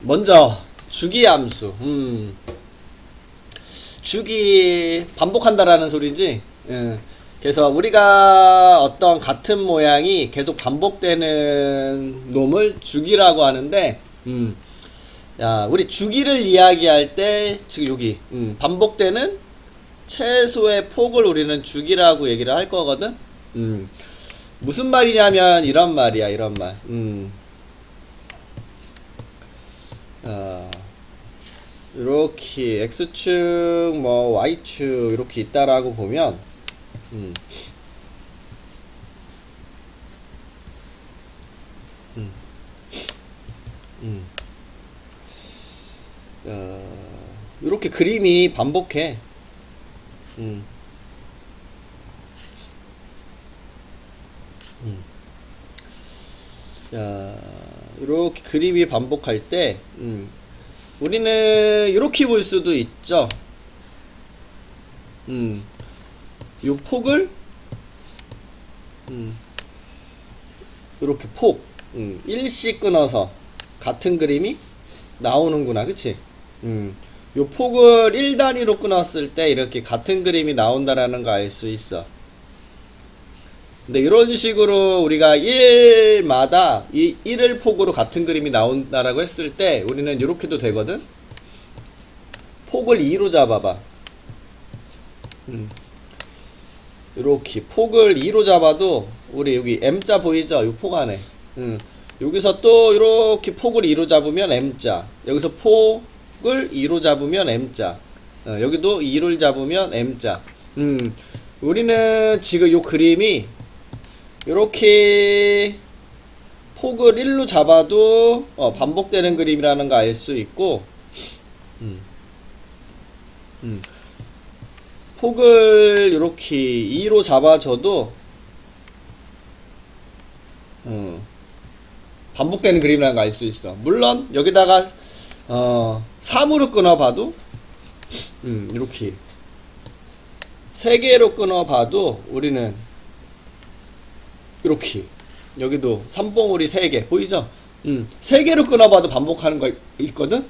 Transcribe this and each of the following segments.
먼저 주기함수. 주기 반복한다라는 소리지. 그래서 우리가 어떤 같은 모양이 계속 반복되는 놈을 주기라고 하는데, 야, 우리 주기를 이야기할 때 지금 여기 반복되는 최소의 폭을 우리는 주기라고 얘기를 할 거거든. 무슨 말이냐면 이런 말이야, 이런 말. 이렇게 x축 뭐 y축 이렇게 있다라고 보면 이렇게 그림이 반복해. 자, 이렇게 그림이 반복할 때 우리는 이렇게 볼 수도 있죠. 요 폭을 이렇게 폭 1씩 끊어서 같은 그림이 나오는구나, 그치? 요 폭을 1단위로 끊었을 때 이렇게 같은 그림이 나온다라는 거 알 수 있어. 근데 이런 식으로 우리가 1마다 이 1을 폭으로 같은 그림이 나온다라고 했을 때 우리는 이렇게도 되거든. 폭을 2로 잡아봐. 이렇게 폭을 2로 잡아도 우리 여기 M자 보이죠? 이 폭 안에. 여기서 또 이렇게 폭을 2로 잡으면 M자. 여기서 폭을 2로 잡으면 M자. 여기도 2를 잡으면 M자. 우리는 지금 이 그림이 이렇게 폭을 1로 잡아도 반복되는 그림이라는 거 알 수 있고, 폭을 이렇게 2로 잡아줘도 반복되는 그림이라는 거 알 수 있어. 물론 여기다가 3으로 끊어봐도 이렇게 3개로 끊어봐도 우리는 이렇게 여기도 삼봉우리 3개 보이죠? 3개로 끊어봐도 반복하는 거 있거든?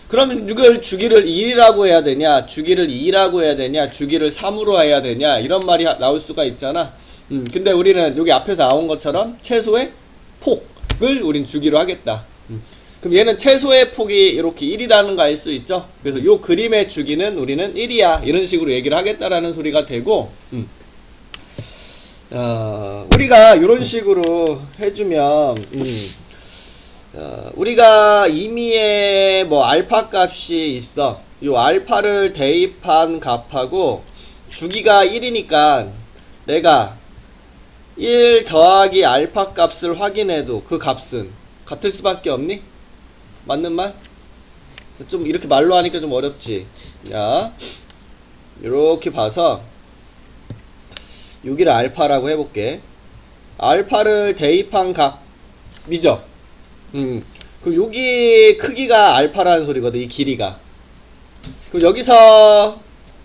그러면 이걸 주기를 1이라고 해야 되냐, 주기를 2라고 해야 되냐, 주기를 3으로 해야 되냐, 이런 말이 나올 수가 있잖아. 근데 우리는 여기 앞에서 나온 것처럼 최소의 폭을 우린 주기로 하겠다. 그럼 얘는 최소의 폭이 이렇게 1이라는 거 알 수 있죠? 그래서 요 그림의 주기는 우리는 1이야. 이런 식으로 얘기를 하겠다라는 소리가 되고, 우리가 이런 식으로 해주면, 우리가 임의의 뭐 알파 값이 있어. 요 알파를 대입한 값하고 주기가 1이니까 내가 1 더하기 알파 값을 확인해도 그 값은 같을 수밖에 없니? 맞는 말? 좀 이렇게 말로 하니까 좀 어렵지. 자, 이렇게 봐서 여기를 알파라고 해볼게. 알파를 대입한 값이죠. 그럼 여기 크기가 알파라는 소리거든. 이 길이가. 그럼 여기서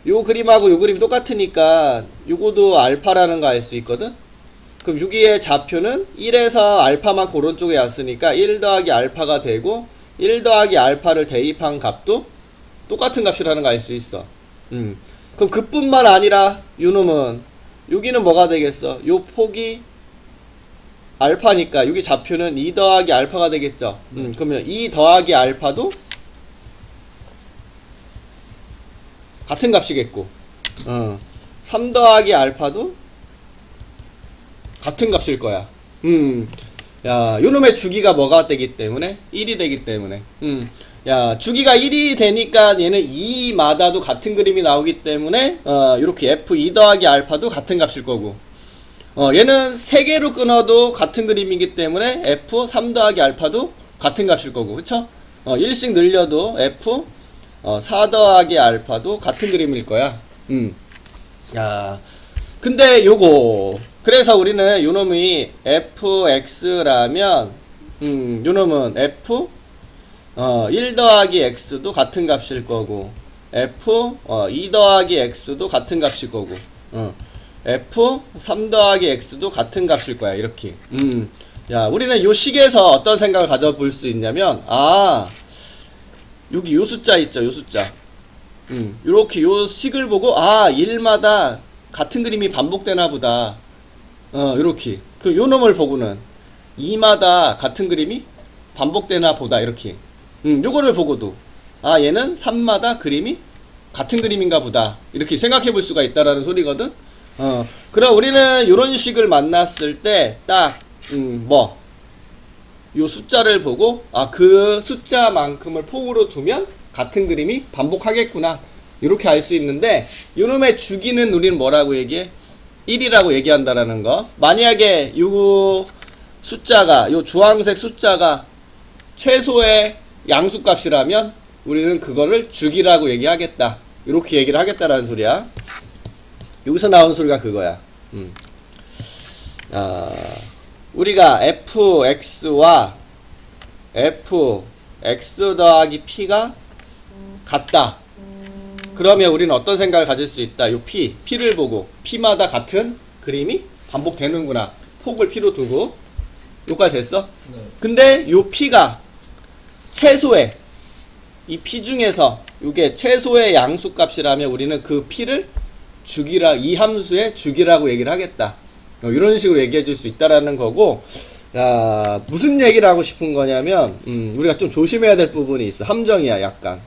요 그림하고 요 그림이 똑같으니까 요거도 알파라는 거 알 수 있거든. 그럼 여기의 좌표는 1에서 알파만큼 오른쪽에 왔으니까 1 더하기 알파가 되고 1 더하기 알파를 대입한 값도 똑같은 값이라는 거 알 수 있어. 그럼 그뿐만 아니라 요놈은 여기는 뭐가 되겠어? 요 폭이 알파니까 여기 좌표는 2 더하기 알파가 되겠죠. 그러면 2 더하기 알파도 같은 값이겠고 3 더하기 알파도 같은 값일 거야. 야, 요놈의 주기가 뭐가 되기 때문에? 1이 되기 때문에. 야, 주기가 1이 되니까 얘는 2마다도 같은 그림이 나오기 때문에 이렇게 F2 더하기 알파도 같은 값일 거고, 얘는 3개로 끊어도 같은 그림이기 때문에 F3 더하기 알파도 같은 값일 거고, 그쵸? 1씩 늘려도 F4 더하기 알파도 같은 그림일 거야. 야, 근데 요거 그래서 우리는 요놈이 fx라면 요놈은 f 1 더하기 x도 같은 값일 거고 f 2 더하기 x도 같은 값일 거고 f 3 더하기 x도 같은 값일 거야. 이렇게 야, 우리는 요 식에서 어떤 생각을 가져볼 수 있냐면, 아, 여기 요 숫자 있죠, 요 숫자. 요렇게 요 식을 보고, 아, 1마다 같은 그림이 반복되나 보다. 요렇게. 그 요 놈을 보고는 2마다 같은 그림이 반복되나 보다, 이렇게. 요거를 보고도, 아, 얘는 3마다 그림이 같은 그림인가 보다. 이렇게 생각해 볼 수가 있다라는 소리거든. 그럼 우리는 요런 식을 만났을 때, 딱, 요 숫자를 보고, 아, 그 숫자만큼을 폭으로 두면 같은 그림이 반복하겠구나. 이렇게 알 수 있는데, 요놈의 주기는 우리는 뭐라고 얘기해? 1이라고 얘기한다라는 거. 만약에 요 숫자가, 요 주황색 숫자가 최소의 양수값이라면 우리는 그거를 주기라고 얘기하겠다. 이렇게 얘기를 하겠다라는 소리야. 여기서 나온 소리가 그거야. 우리가 fx와 fx 더하기 p가 같다. 그러면 우리는 어떤 생각을 가질 수 있다. 요 p를 보고 p마다 같은 그림이 반복되는구나. 폭을 p로 두고. 여기까지 됐어? 네. 근데 요 p가 최소의 이 p 중에서 요게 최소의 양수값이라면 우리는 그 p를 이 함수의 주기라고 얘기를 하겠다. 이런 식으로 얘기해 줄 수 있다라는 거고, 야, 무슨 얘기를 하고 싶은 거냐면, 우리가 좀 조심해야 될 부분이 있어. 함정이야, 약간.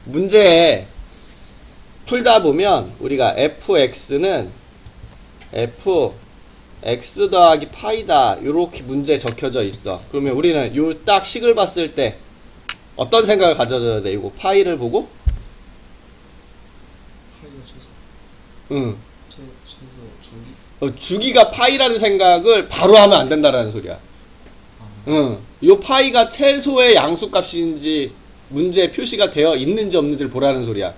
문제에 풀다 보면, 우리가 fx는 fx 더하기 파이다. 요렇게 문제에 적혀져 있어. 그러면 우리는 요 딱 식을 봤을 때, 어떤 생각을 가져줘야 돼? 이거 파이를 보고? 파이가 최소. 응. 최소 주기. 주기가 파이라는 생각을 바로 하면 안 된다라는 소리야. 요 파이가 최소의 양수값인지 문제에 표시가 되어 있는지 없는지를 보라는 소리야.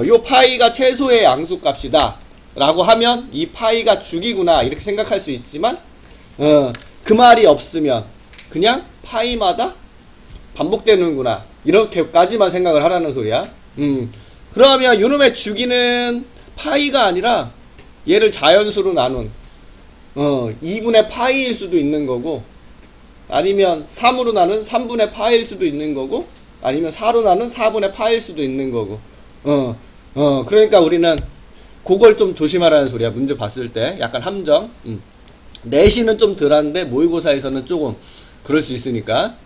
요 파이가 최소의 양수값이다 라고 하면 이 파이가 주기구나 이렇게 생각할 수 있지만, 그 말이 없으면 그냥 파이마다 반복되는구나 이렇게까지만 생각을 하라는 소리야. 그러면 요놈의 주기는 파이가 아니라 얘를 자연수로 나눈 2분의 파이일 수도 있는 거고, 아니면 3으로 나눈 3분의 파이일 수도 있는 거고, 아니면 4로 나눈 4분의 파이일 수도 있는 거고. 그러니까 우리는 그걸 좀 조심하라는 소리야. 문제 봤을 때 약간 함정. 내신은 좀 덜한데 모의고사에서는 조금 그럴 수 있으니까.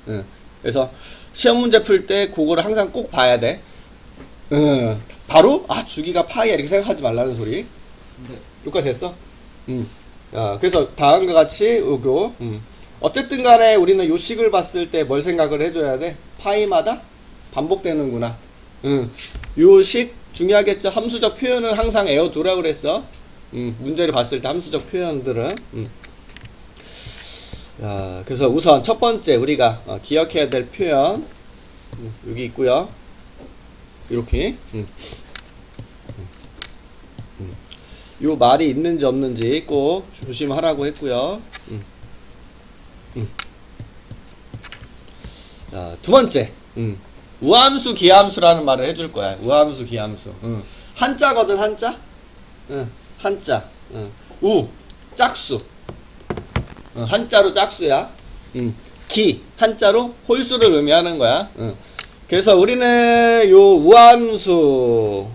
그래서 시험 문제 풀 때 그거를 항상 꼭 봐야 돼. 바로 아, 주기가 파이야 이렇게 생각하지 말라는 소리. 네. 여기까지 됐어? 그래서 다음과 같이 요거. 어쨌든 간에 우리는 요 식을 봤을 때 뭘 생각을 해줘야 돼? 파이마다 반복되는구나. 요 식 중요하겠죠? 함수적 표현은 항상 외워두라고 그랬어. 문제를 봤을 때 함수적 표현들은. 그래서 우선 첫 번째 우리가 기억해야 될 표현 여기 있고요. 이렇게 요 말이 있는지 없는지 꼭 조심하라고 했고요. 자, 두 번째 우함수 기함수라는 말을 해줄 거야. 우함수 기함수. 한자거든. 한자. 한자. 우 짝수. 한자로 짝수야. 기 한자로 홀수를 의미하는 거야. 그래서 우리는 요 우함수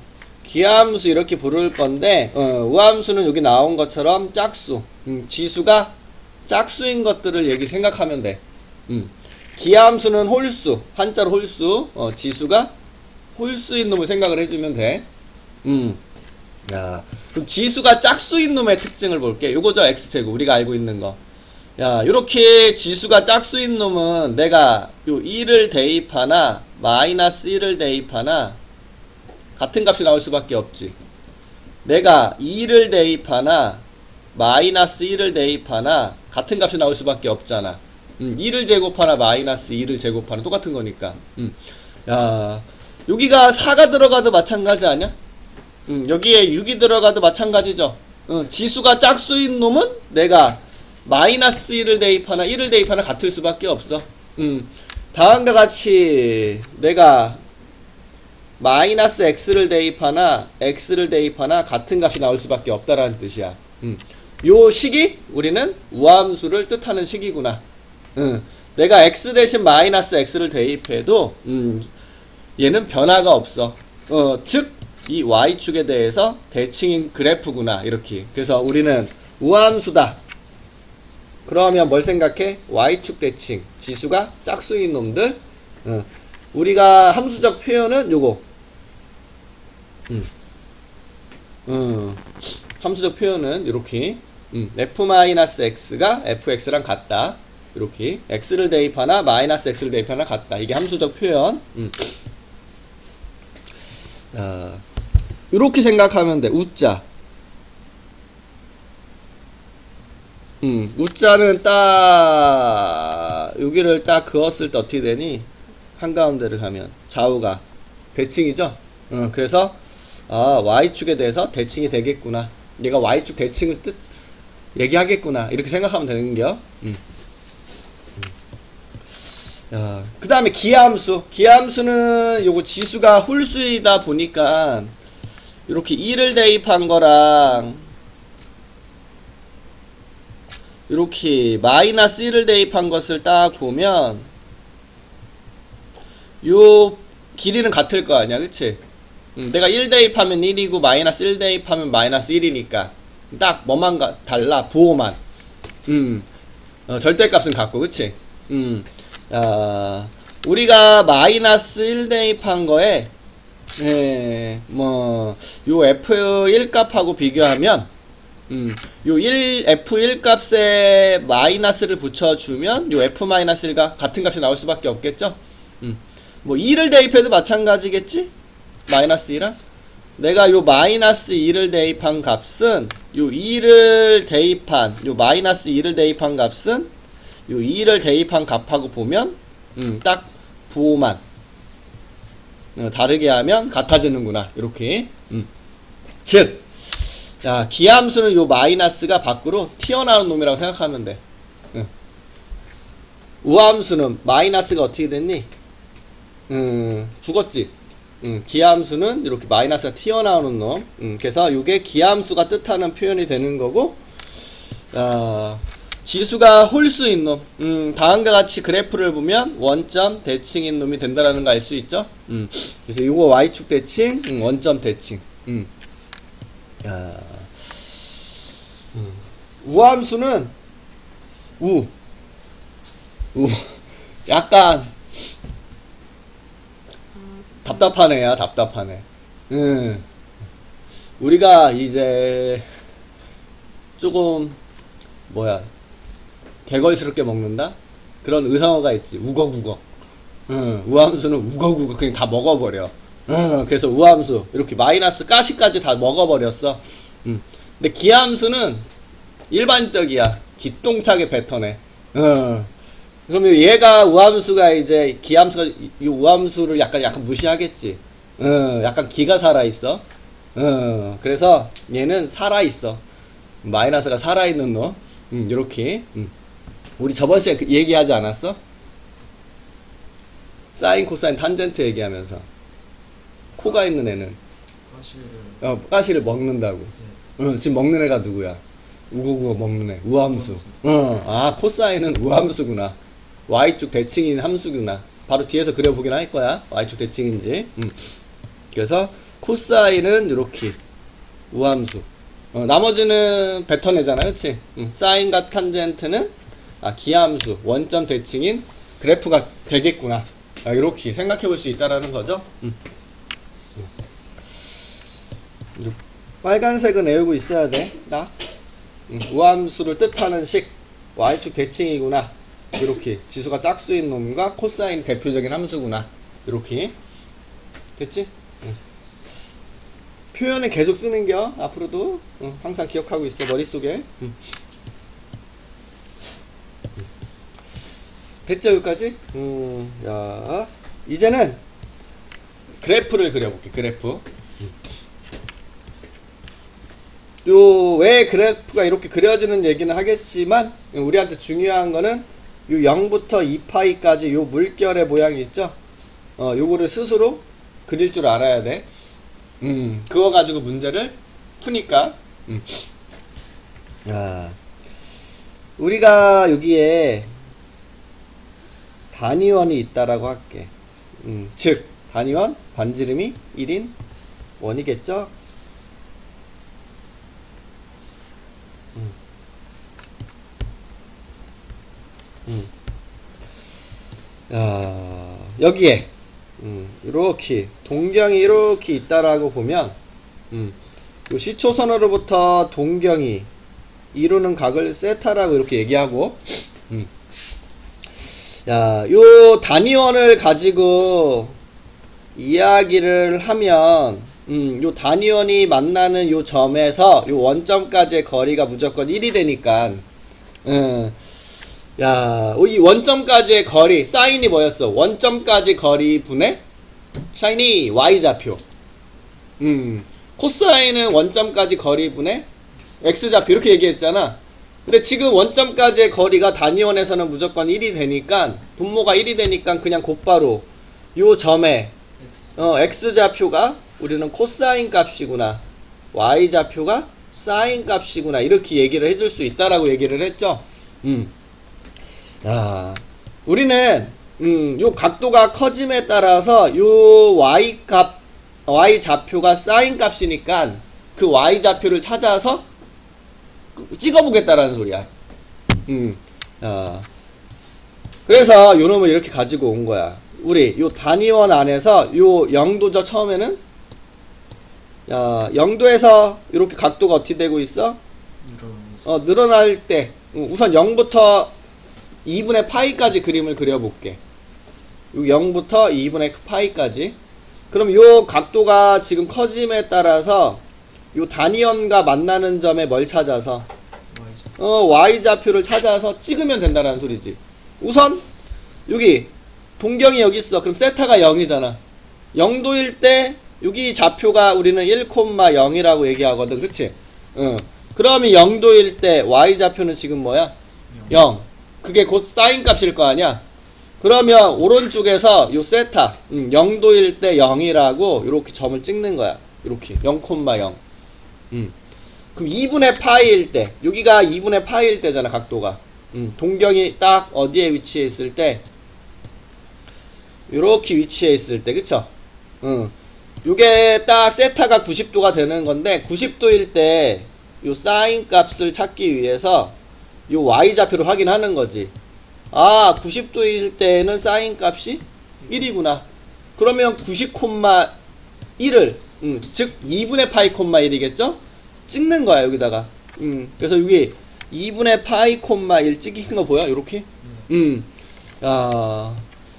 기함수 이렇게 부를 건데, 우함수는 여기 나온 것처럼 짝수, 지수가 짝수인 것들을 생각하면 돼. 기함수는 홀수, 한자로 홀수, 지수가 홀수인 놈을 생각을 해주면 돼. 야, 그럼 지수가 짝수인 놈의 특징을 볼게. 요거죠, x제곱. 우리가 알고 있는 거. 야, 요렇게 지수가 짝수인 놈은 내가 요 2를 대입하나, 마이너스 1을 대입하나, 같은 값이 나올 수밖에 없지. 내가 2를 대입하나, 마이너스 1을 대입하나, 같은 값이 나올 수밖에 없잖아. 2를 제곱하나, 마이너스 2를 제곱하나, 똑같은 거니까. 야, 여기가 4가 들어가도 마찬가지 아니야? 여기에 6이 들어가도 마찬가지죠. 지수가 짝수인 놈은 내가 마이너스 1을 대입하나 1을 대입하나 같을 수밖에 없어. 다음과 같이 내가 마이너스 x를 대입하나 x를 대입하나 같은 값이 나올 수밖에 없다라는 뜻이야. 요 식이 우리는 우함수를 뜻하는 식이구나. 내가 x 대신 마이너스 x를 대입해도 얘는 변화가 없어. 즉 이 y축에 대해서 대칭인 그래프구나. 이렇게. 그래서 우리는 우함수다. 그러면 뭘 생각해? y축 대칭. 지수가 짝수인 놈들. 우리가 함수적 표현은 요거. 함수적 표현은 이렇게 f-x가 fx랑 같다. 이렇게 x를 대입하나 마이너스 x를 대입하나 같다. 이게 함수적 표현. 이렇게 생각하면 돼. 우자. 우자는 딱 여기를 딱 그었을 때 어떻게 되니? 한가운데를 하면 좌우가 대칭이죠. 그래서 y축에 대해서 대칭이 되겠구나. 얘가 y축 대칭을 얘기하겠구나. 이렇게 생각하면 되는겨. 그 다음에 기하함수. 기하함수는 요거 지수가 홀수이다 보니까 이렇게 1을 대입한 거랑 이렇게 마이너스 1을 대입한 것을 딱 보면 요 길이는 같을 거 아니야, 그치? 내가 1 대입하면 1이고 마이너스 1 대입하면 마이너스 1이니까 딱 뭐만 달라? 부호만. 절대값은 같고, 그치? 우리가 마이너스 1 대입한 거에 요 f1 값하고 비교하면 요 f1 값에 마이너스를 붙여주면 요 f-1가 같은 값이 나올 수밖에 없겠죠. 뭐 2를 대입해도 마찬가지겠지. 마이너스 2랑 내가 요 마이너스 2를 대입한 값은 요 2를 대입한 요 마이너스 2를 대입한 값은 요 2를 대입한 값하고 보면 딱 부호만 다르게 하면 같아지는구나. 이렇게. 즉 기하함수는 요 마이너스가 밖으로 튀어나오는 놈이라고 생각하면 돼. 우함수는 마이너스가 어떻게 됐니? 죽었지. 기하함수는 이렇게 마이너스가 튀어나오는 놈. 그래서 요게 기하함수가 뜻하는 표현이 되는 거고, 지수가 홀수인 놈. 다음과 같이 그래프를 보면 원점 대칭인 놈이 된다라는 거 알 수 있죠? 그래서 요거 y축 대칭, 원점 대칭. 우함수는 약간 답답한 애야. 답답한 애. 우리가 이제 조금 개걸스럽게 먹는다? 그런 의성어가 있지. 우걱우걱. 우함수는 우걱우걱 그냥 다 먹어버려. 그래서 우함수 이렇게 마이너스 가시까지 다 먹어버렸어. 근데 기하함수는 일반적이야. 기똥차게 뱉어내. 그러면 얘가 우함수가 이제 기하함수가 이 우함수를 약간 무시하겠지. 약간 기가 살아있어. 그래서 얘는 살아있어. 마이너스가 살아있는 놈. 요렇게. 우리 저번 시간에 얘기하지 않았어? 사인, 코사인, 탄젠트 얘기하면서 코가 있는 애는 가시를 먹는다고. 지금 먹는 애가 누구야? 우고우고 먹는 애. 우함수. 코사인은 우함수구나. y축 대칭인 함수구나. 바로 뒤에서 그려보긴 할 거야. y축 대칭인지. 그래서 코사인은 이렇게 우함수. 나머지는 뱉어내잖아, 그치? 사인과 탄젠트는 기하함수, 원점 대칭인 그래프가 되겠구나. 이렇게 생각해 볼 수 있다라는 거죠. 빨간색은 외우고 있어야 돼. 우함수를 뜻하는 식, y축 대칭이구나. 이렇게 지수가 짝수인 놈과 코사인 대표적인 함수구나. 이렇게 됐지? 표현은 계속 쓰는겨. 앞으로도 항상 기억하고 있어. 머릿속에. 됐죠? 여기까지? 이제는 그래프를 그려볼게. 그래프. 왜 그래프가 이렇게 그려지는 얘기는 하겠지만 우리한테 중요한 거는 요 0부터 2파이까지 요 물결의 모양이 있죠? 요거를 스스로 그릴 줄 알아야 돼. 그거 가지고 문제를 푸니까 아, 우리가 여기에 단위원이 있다라고 할게. 즉 단위원 반지름이 1인 원이겠죠? 여기에 이렇게 동경이 이렇게 있다라고 보면 요 시초선으로부터 동경이 이루는 각을 세타라고 이렇게 얘기하고 요 단위원을 가지고 이야기를 하면 요 단위원이 만나는 요 점에서 요 원점까지의 거리가 무조건 1이 되니까 이 원점까지의 거리 사인이 뭐였어? 원점까지 거리 분의 사인이 y좌표. 코사인은 원점까지 거리 분의 x좌표 이렇게 얘기했잖아. 근데 지금 원점까지의 거리가 단위원에서는 무조건 1이 되니까 분모가 1이 되니까 그냥 곧바로 요 점에 x좌표가 우리는 코사인 값이구나, y좌표가 사인 값이구나 이렇게 얘기를 해줄 수 있다라고 얘기를 했죠. 우리는 요 각도가 커짐에 따라서 요 y좌표가 사인 값이니까 그 y좌표를 찾아서 찍어보겠다라는 소리야. 그래서 요 놈을 이렇게 가지고 온 거야. 우리 요 단위원 안에서 요 0도죠. 처음에는 0도에서 이렇게 각도가 어떻게 되고 있어? 늘어날 때 우선 0부터 2분의 파이까지 그림을 그려볼게. 요 0부터 2분의 파이까지. 그럼 요 각도가 지금 커짐에 따라서 요 단위원과 만나는 점에 뭘 찾아서 y좌표를 찾아서 찍으면 된다는 소리지. 우선 여기 동경이 여기 있어. 그럼 세타가 0이잖아. 0도일 때 여기 좌표가 우리는 1,0이라고 얘기하거든. 그치? 그러면 0도일 때 y좌표는 지금 뭐야? 0. 그게 곧 사인 값일 거 아니야? 그러면 오른쪽에서 요 세타 0도일 때 0이라고 이렇게 점을 찍는 거야. 이렇게 0,0. 그럼 2분의 파이일 때 여기가 2분의 파이일 때잖아. 각도가 동경이 딱 어디에 위치해 있을 때 요렇게 위치해 있을 때 그쵸? 요게 딱 세타가 90도가 되는 건데 90도일 때 요 사인 값을 찾기 위해서 요 y좌표를 확인하는 거지. 90도일 때는 사인 값이 1이구나. 그러면 90,1을 즉 2분의 파이, 1이겠죠? 찍는 거야 여기다가. 그래서 여기 2분의 파이, 1 찍힌 거 보여? 요렇게?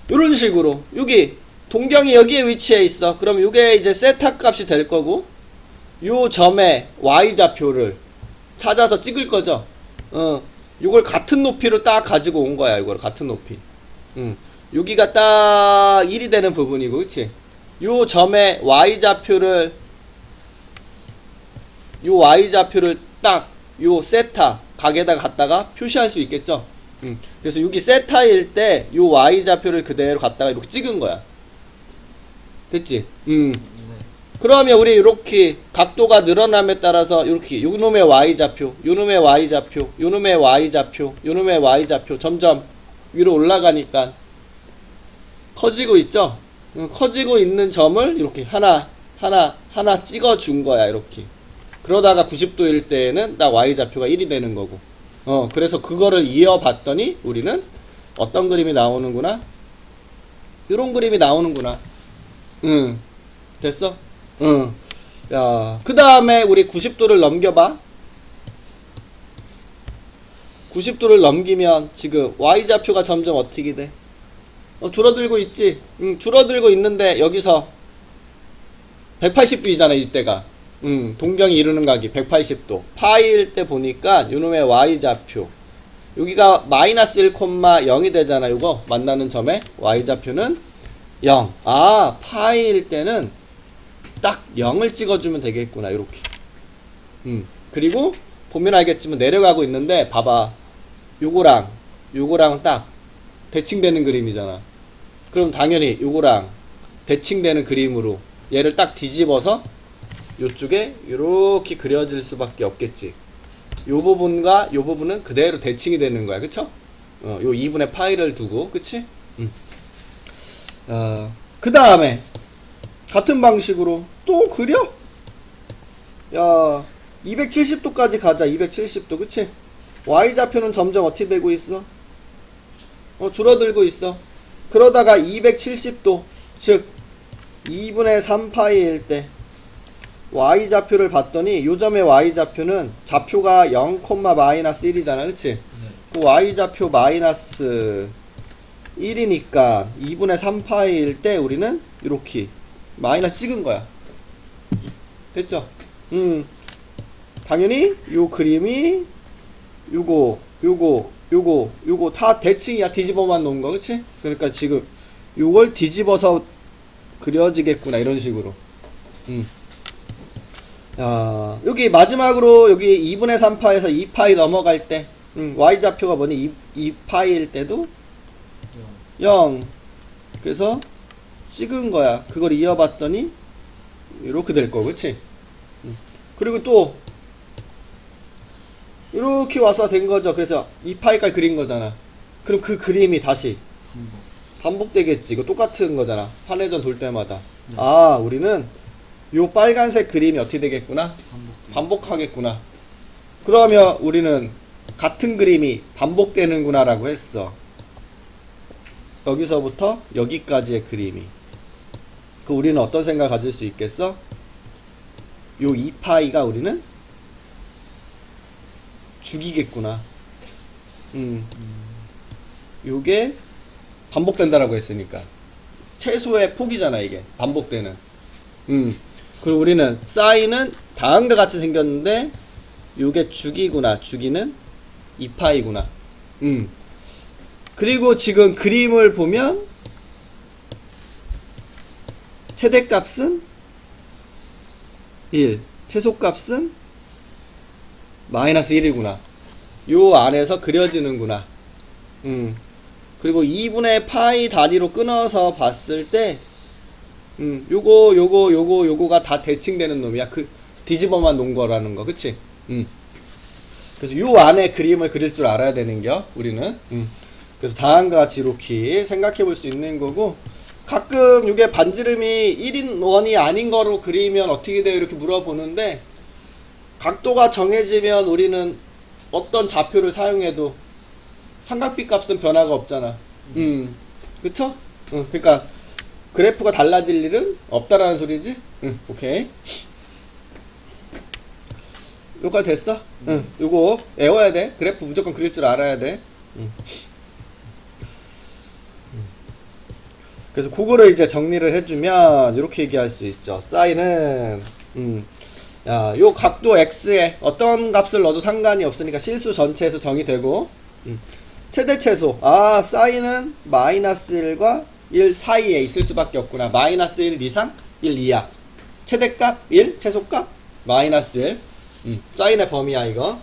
요런 식으로 여기 동경이 여기에 위치해 있어. 그럼 요게 이제 세타 값이 될 거고 요 점에 y좌표를 찾아서 찍을 거죠. 요걸 같은 높이로 딱 가지고 온 거야. 이걸 같은 높이. 여기가 딱 1이 되는 부분이고, 그치? 요 점에 y좌표를 딱 요 세타 각에다가 갖다가 표시할 수 있겠죠. 그래서 여기 세타일 때 요 y좌표를 그대로 갖다가 이렇게 찍은 거야. 됐지? 그러면 우리 이렇게 각도가 늘어남에 따라서 이렇게 요놈의 y좌표, 요놈의 y좌표, 요놈의 y좌표, 요놈의 y좌표 점점 위로 올라가니까 커지고 있죠? 커지고 있는 점을 이렇게 하나 찍어준 거야. 이렇게. 그러다가 90도일 때에는 딱 y좌표가 1이 되는 거고. 그래서 그거를 이어봤더니 우리는 어떤 그림이 나오는구나? 요런 그림이 나오는구나. 됐어? 그 다음에 우리 90도를 넘겨봐. 90도를 넘기면 지금 y좌표가 점점 어떻게 돼? 줄어들고 있지? 줄어들고 있는데 여기서 180도이잖아 이때가. 동경이 이루는 각이 180도 파이일 때 보니까 요놈의 y좌표 여기가 마이너스 1,0이 되잖아. 요거 만나는 점에 y좌표는 0. 파이일 때는 딱 0을 찍어주면 되겠구나. 요렇게. 그리고 보면 알겠지만 내려가고 있는데 봐봐. 요거랑 딱 대칭되는 그림이잖아. 그럼 당연히 요거랑 대칭되는 그림으로 얘를 딱 뒤집어서 요쪽에 요렇게 그려질 수밖에 없겠지. 요 부분과 요 부분은 그대로 대칭이 되는 거야. 그쵸? 요 2분의 파이를 두고, 그치? 그 다음에 같은 방식으로 또 그려? 야, 270도까지 가자. 270도, 그치? Y좌표는 점점 어떻게 되고 있어? 줄어들고 있어. 그러다가 270도, 즉 2분의 3파이일 때 Y좌표를 봤더니 요점의 Y좌표는 좌표가 0, 마이너스 1이잖아. 그치? 네. 그 Y좌표 마이너스 1이니까 2분의 3파이일 때 우리는 이렇게 마이너스 찍은 거야. 됐죠? 당연히 요 그림이 요거 다 대칭이야. 뒤집어만 놓은 거. 그치? 그러니까 지금 요걸 뒤집어서 그려지겠구나. 이런 식으로. 야, 여기 마지막으로 여기 2분의 3파에서 2파이 넘어갈 때 Y좌표가 뭐니? 2파이일 때도 0. 그래서 찍은 거야. 그걸 이어봤더니 이렇게 될 거. 그치? 그리고 또 이렇게 와서 된 거죠. 그래서 2파이까지 그린 거잖아. 그럼 그 그림이 다시 반복되겠지. 이거 똑같은 거잖아. 환회전 돌 때마다. 네. 아, 우리는 요 빨간색 그림이 어떻게 되겠구나? 반복하겠구나. 그러면 우리는 같은 그림이 반복되는구나 라고 했어. 여기서부터 여기까지의 그림이. 그 우리는 어떤 생각을 가질 수 있겠어? 요 2파이가 우리는 죽이겠구나. 요게 반복된다라고 했으니까. 최소의 폭이잖아, 이게. 반복되는. 그리고 우리는 사인은 다음과 같이 생겼는데 요게 죽이구나. 죽이는 2파이구나. 그리고 지금 그림을 보면 최대값은 1, 최소값은 마이너스 1이구나. 요 안에서 그려지는구나. 그리고 2분의 파이 단위로 끊어서 봤을 때 요거가 다 대칭되는 놈이야. 그 뒤집어만 놓은 거라는 거. 그치? 그래서 요 안에 그림을 그릴 줄 알아야 되는겨. 우리는. 그래서 다음과 같이 이렇게 생각해 볼 수 있는 거고, 가끔 이게 반지름이 1인 원이 아닌 거로 그리면 어떻게 돼요? 이렇게 물어보는데, 각도가 정해지면 우리는 어떤 좌표를 사용해도 삼각비 값은 변화가 없잖아. 그쵸? 그러니까 그래프가 달라질 일은 없다라는 소리지? 오케이. 여기까지 됐어? 요거 외워야 돼. 그래프 무조건 그릴 줄 알아야 돼. 그래서 그거를 이제 정리를 해주면 이렇게 얘기할 수 있죠. 사인은 야, 요 각도 x에 어떤 값을 넣어도 상관이 없으니까 실수 전체에서 정의되고, 최대 최소. 아, 사인은 마이너스 1과 1 사이에 있을 수밖에 없구나. 마이너스 1 이상 1 이하. 최대값 1, 최소값 마이너스 1. 사인의 범위야 이거.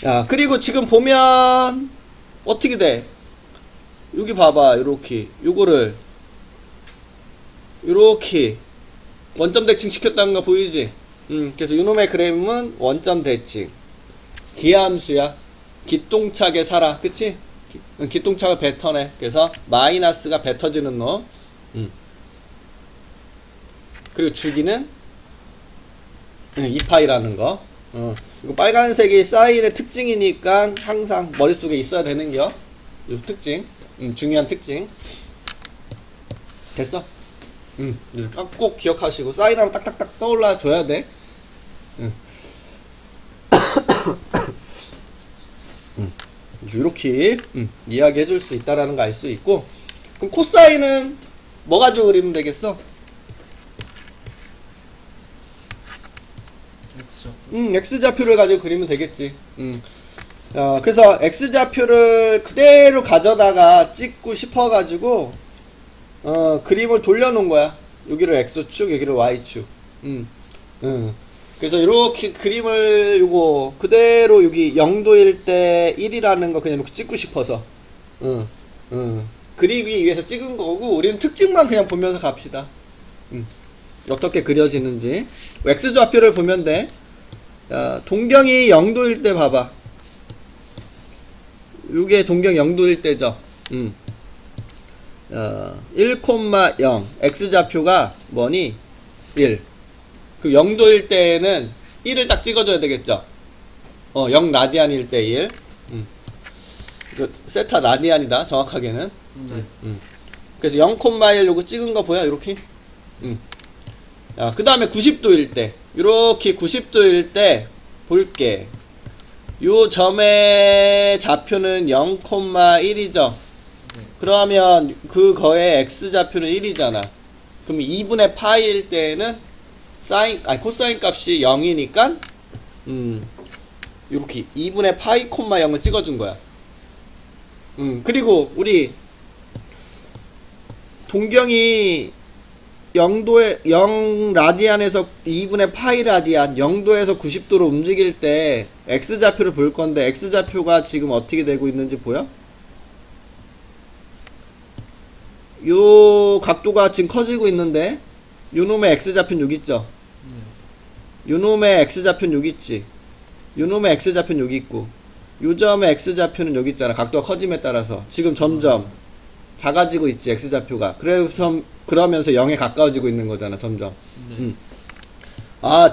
야, 그리고 지금 보면 어떻게 돼? 여기 봐봐. 요렇게 요거를 요렇게 원점 대칭 시켰다는 거 보이지? 그래서 요놈의 그램은 원점 대칭. 기함수야. 기똥차게 살아. 그치? 기똥차가 뱉어내. 그래서 마이너스가 뱉어지는 놈. 그리고 주기는 2파이라는 거. 이거 빨간색이 사인의 특징이니까 항상 머릿속에 있어야 되는겨. 요 특징. 중요한 특징. 됐어? 꼭 기억하시고 사인하면 딱딱딱 떠올라 줘야 돼. 이렇게 이야기해 줄 수 있다라는 거 알 수 있고, 그럼 코사인은 뭐 가지고 그리면 되겠어? X좌표를 가지고 그리면 되겠지. 그래서 X좌표를 그대로 가져다가 찍고 싶어가지고 그림을 돌려놓은 거야. 여기를 X축, 여기를 Y축. 그래서 이렇게 그림을 요거 그대로 여기 0도일 때 1이라는 거 그냥 이렇게 찍고 싶어서 그리기 위해서 찍은 거고, 우리는 특징만 그냥 보면서 갑시다. 어떻게 그려지는지. X좌표를 보면 돼. 자, 동경이 0도일 때 봐봐. 요게 동경 0도일 때죠. 1,0 x좌표가 뭐니? 1. 그 0도일 때에는 1을 딱 찍어줘야 되겠죠. 0 라디안일 때 1. 그 세타 라디안이다 정확하게는. 네. 그래서 0,1 요거 찍은 거 보여? 이렇게. 그 다음에 90도일 때 이렇게 90도일 때 볼게. 요 점의 좌표는 0,1이죠. 그러면 그거의 x좌표는 1이잖아. 그럼 2분의 파이일 때는 코사인 값이 0이니까 요렇게 2분의 파이 콤마 0을 찍어준 거야. 그리고 우리 동경이 0도에 0 라디안에서 2분의 파이 라디안 0도에서 90도로 움직일 때 x좌표를 볼 건데 x좌표가 지금 어떻게 되고 있는지 보여? 요 각도가 지금 커지고 있는데 요놈의 x좌표는 여기 있죠. 요놈의 x좌표는 여기 있지. 요놈의 x좌표는 여기 있고 요 점의 x좌표는 여기 있잖아. 각도가 커짐에 따라서 지금 점점 작아지고 있지 x좌표가. 그래서 그러면서 0에 가까워지고 있는 거잖아 점점.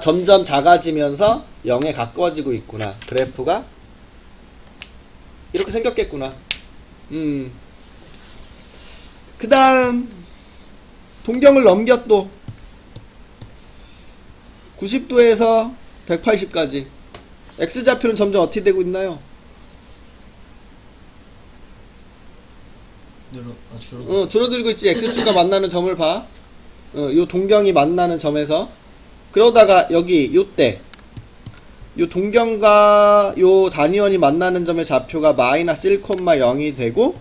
점점 작아지면서 0에 가까워지고 있구나. 그래프가 이렇게 생겼겠구나. 그 다음 동경을 넘겨 또 90도에서 180까지 x좌표는 점점 어떻게 되고 있나요? 줄어들고 있지. x축과 만나는 점을 봐. 요 동경이 만나는 점에서. 그러다가 여기 요때 요 동경과 요 단위원이 만나는 점의 좌표가 마이너스 1,0이 되고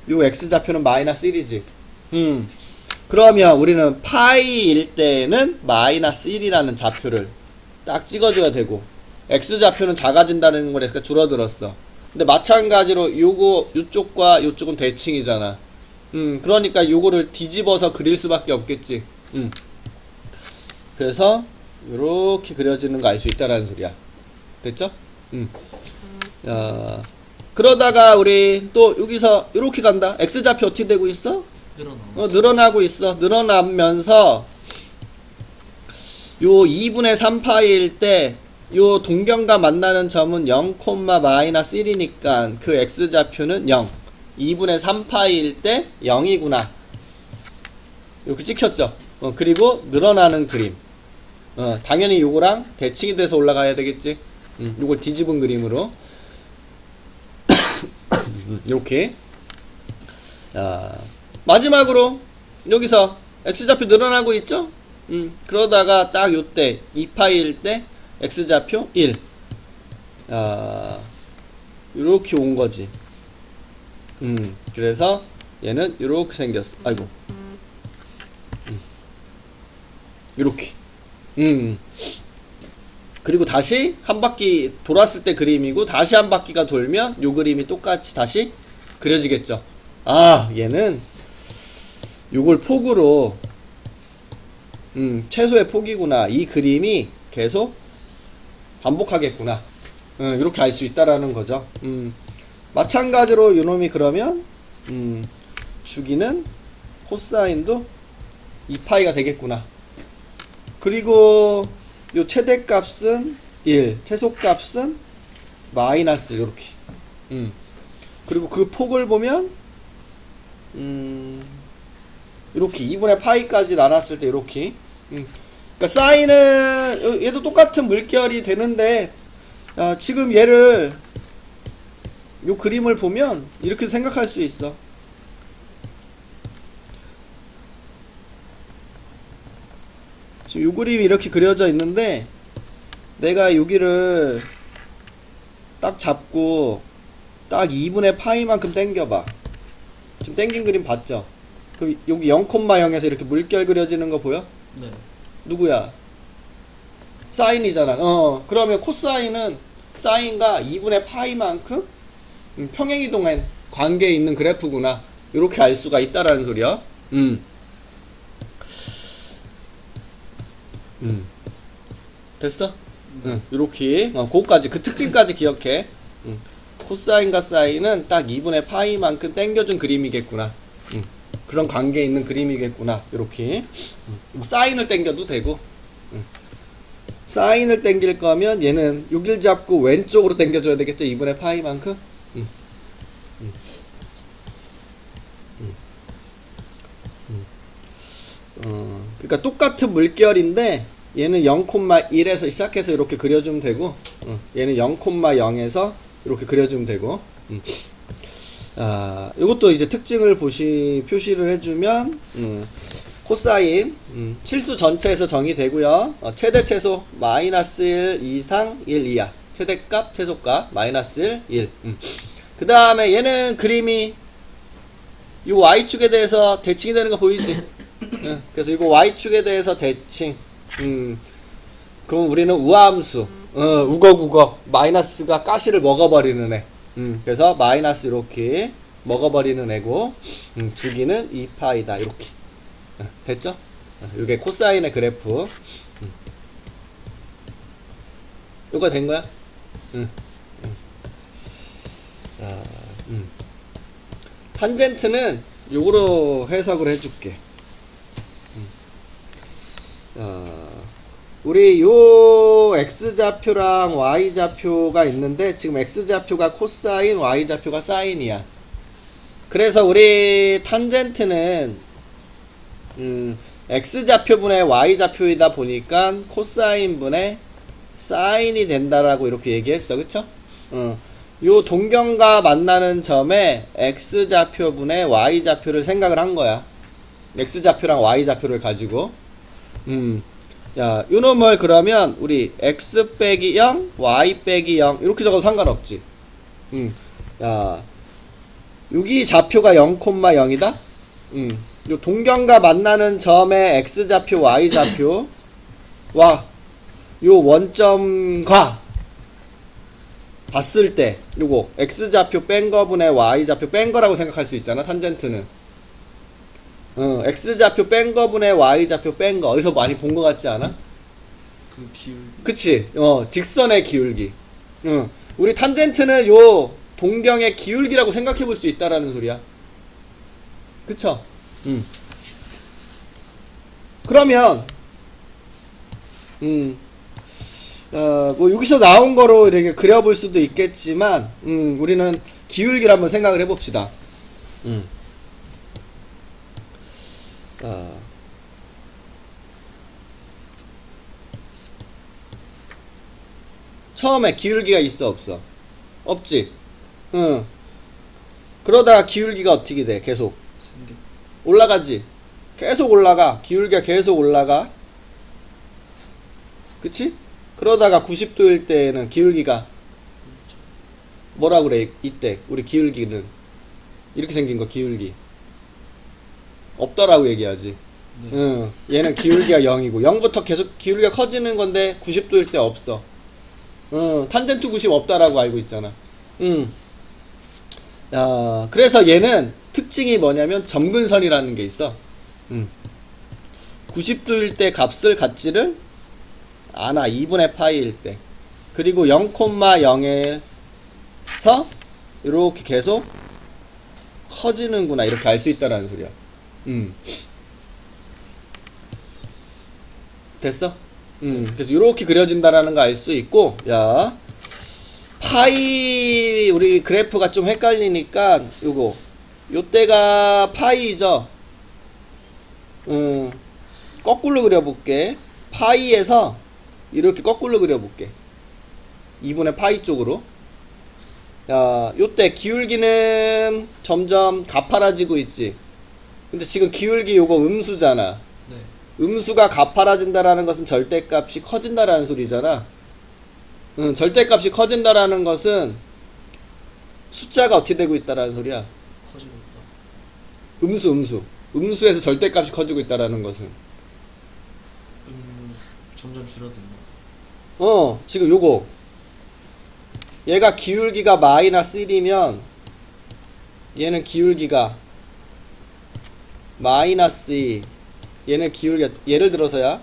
요 x좌표는 마이너스 1이지. 그러면 우리는 파이일 때는 마이너스 1이라는 좌표를 딱 찍어줘야 되고 x좌표는 작아진다는 거니까 줄어들었어. 근데 마찬가지로 요쪽과 요쪽은 대칭이잖아. 그러니까 요거를 뒤집어서 그릴 수밖에 없겠지. 그래서 요렇게 그려지는 거 알 수 있다라는 소리야. 됐죠? 그러다가 우리 또 여기서 요렇게 간다. x좌표 어떻게 되고 있어? 늘어나고 있어. 늘어나면서 요 2분의 3파일 때 요 동경과 만나는 점은 0, 마이너스 1이니까 그 x좌표는 0. 2분의 3파일 때 0이구나. 이렇게 찍혔죠. 그리고 늘어나는 그림. 당연히 요거랑 대칭이 돼서 올라가야 되겠지. 요걸 뒤집은 그림으로. 이렇게. 마지막으로 여기서 x좌표 늘어나고 있죠? 그러다가 딱 요때 2파일 때 x좌표 1. 요렇게 온 거지. 그래서 얘는 요렇게 생겼어. 아이고. 요렇게. 그리고 다시 한 바퀴 돌았을 때 그림이고 다시 한 바퀴가 돌면 요 그림이 똑같이 다시 그려지겠죠. 얘는 요걸 폭으로 최소의 폭이구나. 이 그림이 계속 반복하겠구나. 이렇게 알 수 있다라는 거죠. 마찬가지로 요놈이 그러면 주기는 코사인도 2파이가 되겠구나. 그리고 요 최대값은 1, 최소값은 마이너스 요렇게. 그리고 그 폭을 보면 이렇게 2분의 파이까지 나눴을 때 이렇게. 그러니까 사인은 얘도 똑같은 물결이 되는데 지금 얘를 요 그림을 보면 이렇게 생각할 수 있어. 지금 요 그림이 이렇게 그려져 있는데 내가 여기를 딱 잡고 딱 2분의 파이만큼 당겨봐. 지금 당긴 그림 봤죠? 그럼 여기 0,0에서 이렇게 물결 그려지는 거 보여? 네. 누구야? 사인이잖아. 그러면 코사인은 사인과 2분의 파이만큼 평행이동한 관계에 있는 그래프구나. 이렇게 알 수가 있다라는 소리야. 됐어? 요렇게 그거까지 그 특징까지 기억해. 코사인과 사인은 딱 2분의 파이만큼 땡겨준 그림이겠구나. 그런 관계 있는 그림이겠구나. 요렇게 사인을 땡겨도 되고, 사인을 땡길 거면 얘는 여길 잡고 왼쪽으로 땡겨줘야 되겠죠. 2분의 파이만큼. 그러니까 똑같은 물결인데 얘는 0,1에서 시작해서 이렇게 그려주면 되고, 얘는 0,0에서 이렇게 그려주면 되고. 이것도 이제 특징을 표시를 해주면, 코사인, 실수 전체에서 정의되고요. 최대 최소 마이너스 1 이상 1 이하. 최대값, 최소값 마이너스 1, 1. 그 다음에 얘는 그림이 이 y축에 대해서 대칭이 되는 거 보이지? 그래서 이거 y축에 대해서 대칭. 그럼 우리는 우함수. 우걱우걱. 마이너스가 가시를 먹어버리는 애. 그래서 마이너스 이렇게 먹어버리는 애고, 주기는 2파이다. 이렇게. 됐죠? 이게 코사인의 그래프. 이거 된 거야? 탄젠트는 요거로 해석을 해줄게. 우리 요 x좌표랑 y좌표가 있는데 지금 x좌표가 코사인, y좌표가 사인이야. 그래서 우리 탄젠트는 x좌표분의 y좌표이다 보니까 코사인분의 사인이 된다라고 이렇게 얘기했어. 그쵸? 요 동경과 만나는 점에 x좌표분의 y좌표를 생각을 한 거야. x좌표랑 y좌표를 가지고. 야, 요놈을 그러면 우리 x 빼기 0, y 빼기 0 이렇게 적어도 상관없지. 야, 여기 좌표가 0,0이다. 요 동경과 만나는 점의 x좌표, y좌표 와, 요 원점과 봤을 때 요거 x좌표 뺀 거분의 y좌표 뺀 거라고 생각할 수 있잖아. 탄젠트는 x좌표 뺀 거분의 y좌표 뺀 거 어디서 많이 본 거 같지 않아? 그 기울기. 그치? 직선의 기울기. 우리 탄젠트는 요 동경의 기울기라고 생각해 볼 수 있다라는 소리야. 그쵸? 그러면 뭐 여기서 나온 거로 이렇게 그려볼 수도 있겠지만 우리는 기울기를 한번 생각을 해봅시다. 처음에 기울기가 있어 없어? 없지. 그러다가 기울기가 어떻게 돼? 계속 올라가지. 계속 올라가. 기울기가 계속 올라가. 그치? 그러다가 90도일 때는 기울기가 뭐라 그래? 이때 우리 기울기는 이렇게 생긴 거 기울기 없다라고 얘기하지. 얘는 기울기가 0이고 0부터 계속 기울기가 커지는 건데 90도일 때 없어. 탄젠트 90 없다라고 알고 있잖아. 그래서 얘는 특징이 뭐냐면 점근선이라는 게 있어. 90도일 때 값을 갖지를 않아. 2분의 파이일 때. 그리고 0,0에서 이렇게 계속 커지는구나. 이렇게 알 수 있다라는 소리야. 됐어? 그래서 이렇게 그려진다라는 거 알 수 있고, 야, 파이, 우리 그래프가 좀 헷갈리니까, 요때가 파이죠? 거꾸로 그려볼게. 파이에서 이렇게 거꾸로 그려볼게. 2분의 파이 쪽으로. 야, 요때 기울기는 점점 가파라지고 있지. 근데 지금 기울기 요거 음수잖아. 네. 음수가 가파라진다라는 것은 절대값이 커진다라는 소리잖아. 절대값이 커진다라는 것은 숫자가 어떻게 되고 있다라는 소리야. 커지고 있다. 음수에서 절대값이 커지고 있다라는 것은 점점 줄어든다. 지금 요거 얘가 기울기가 마이너스 1이면 얘는 기울기가 마이너스 2, 얘는 기울기가 예를 들어서야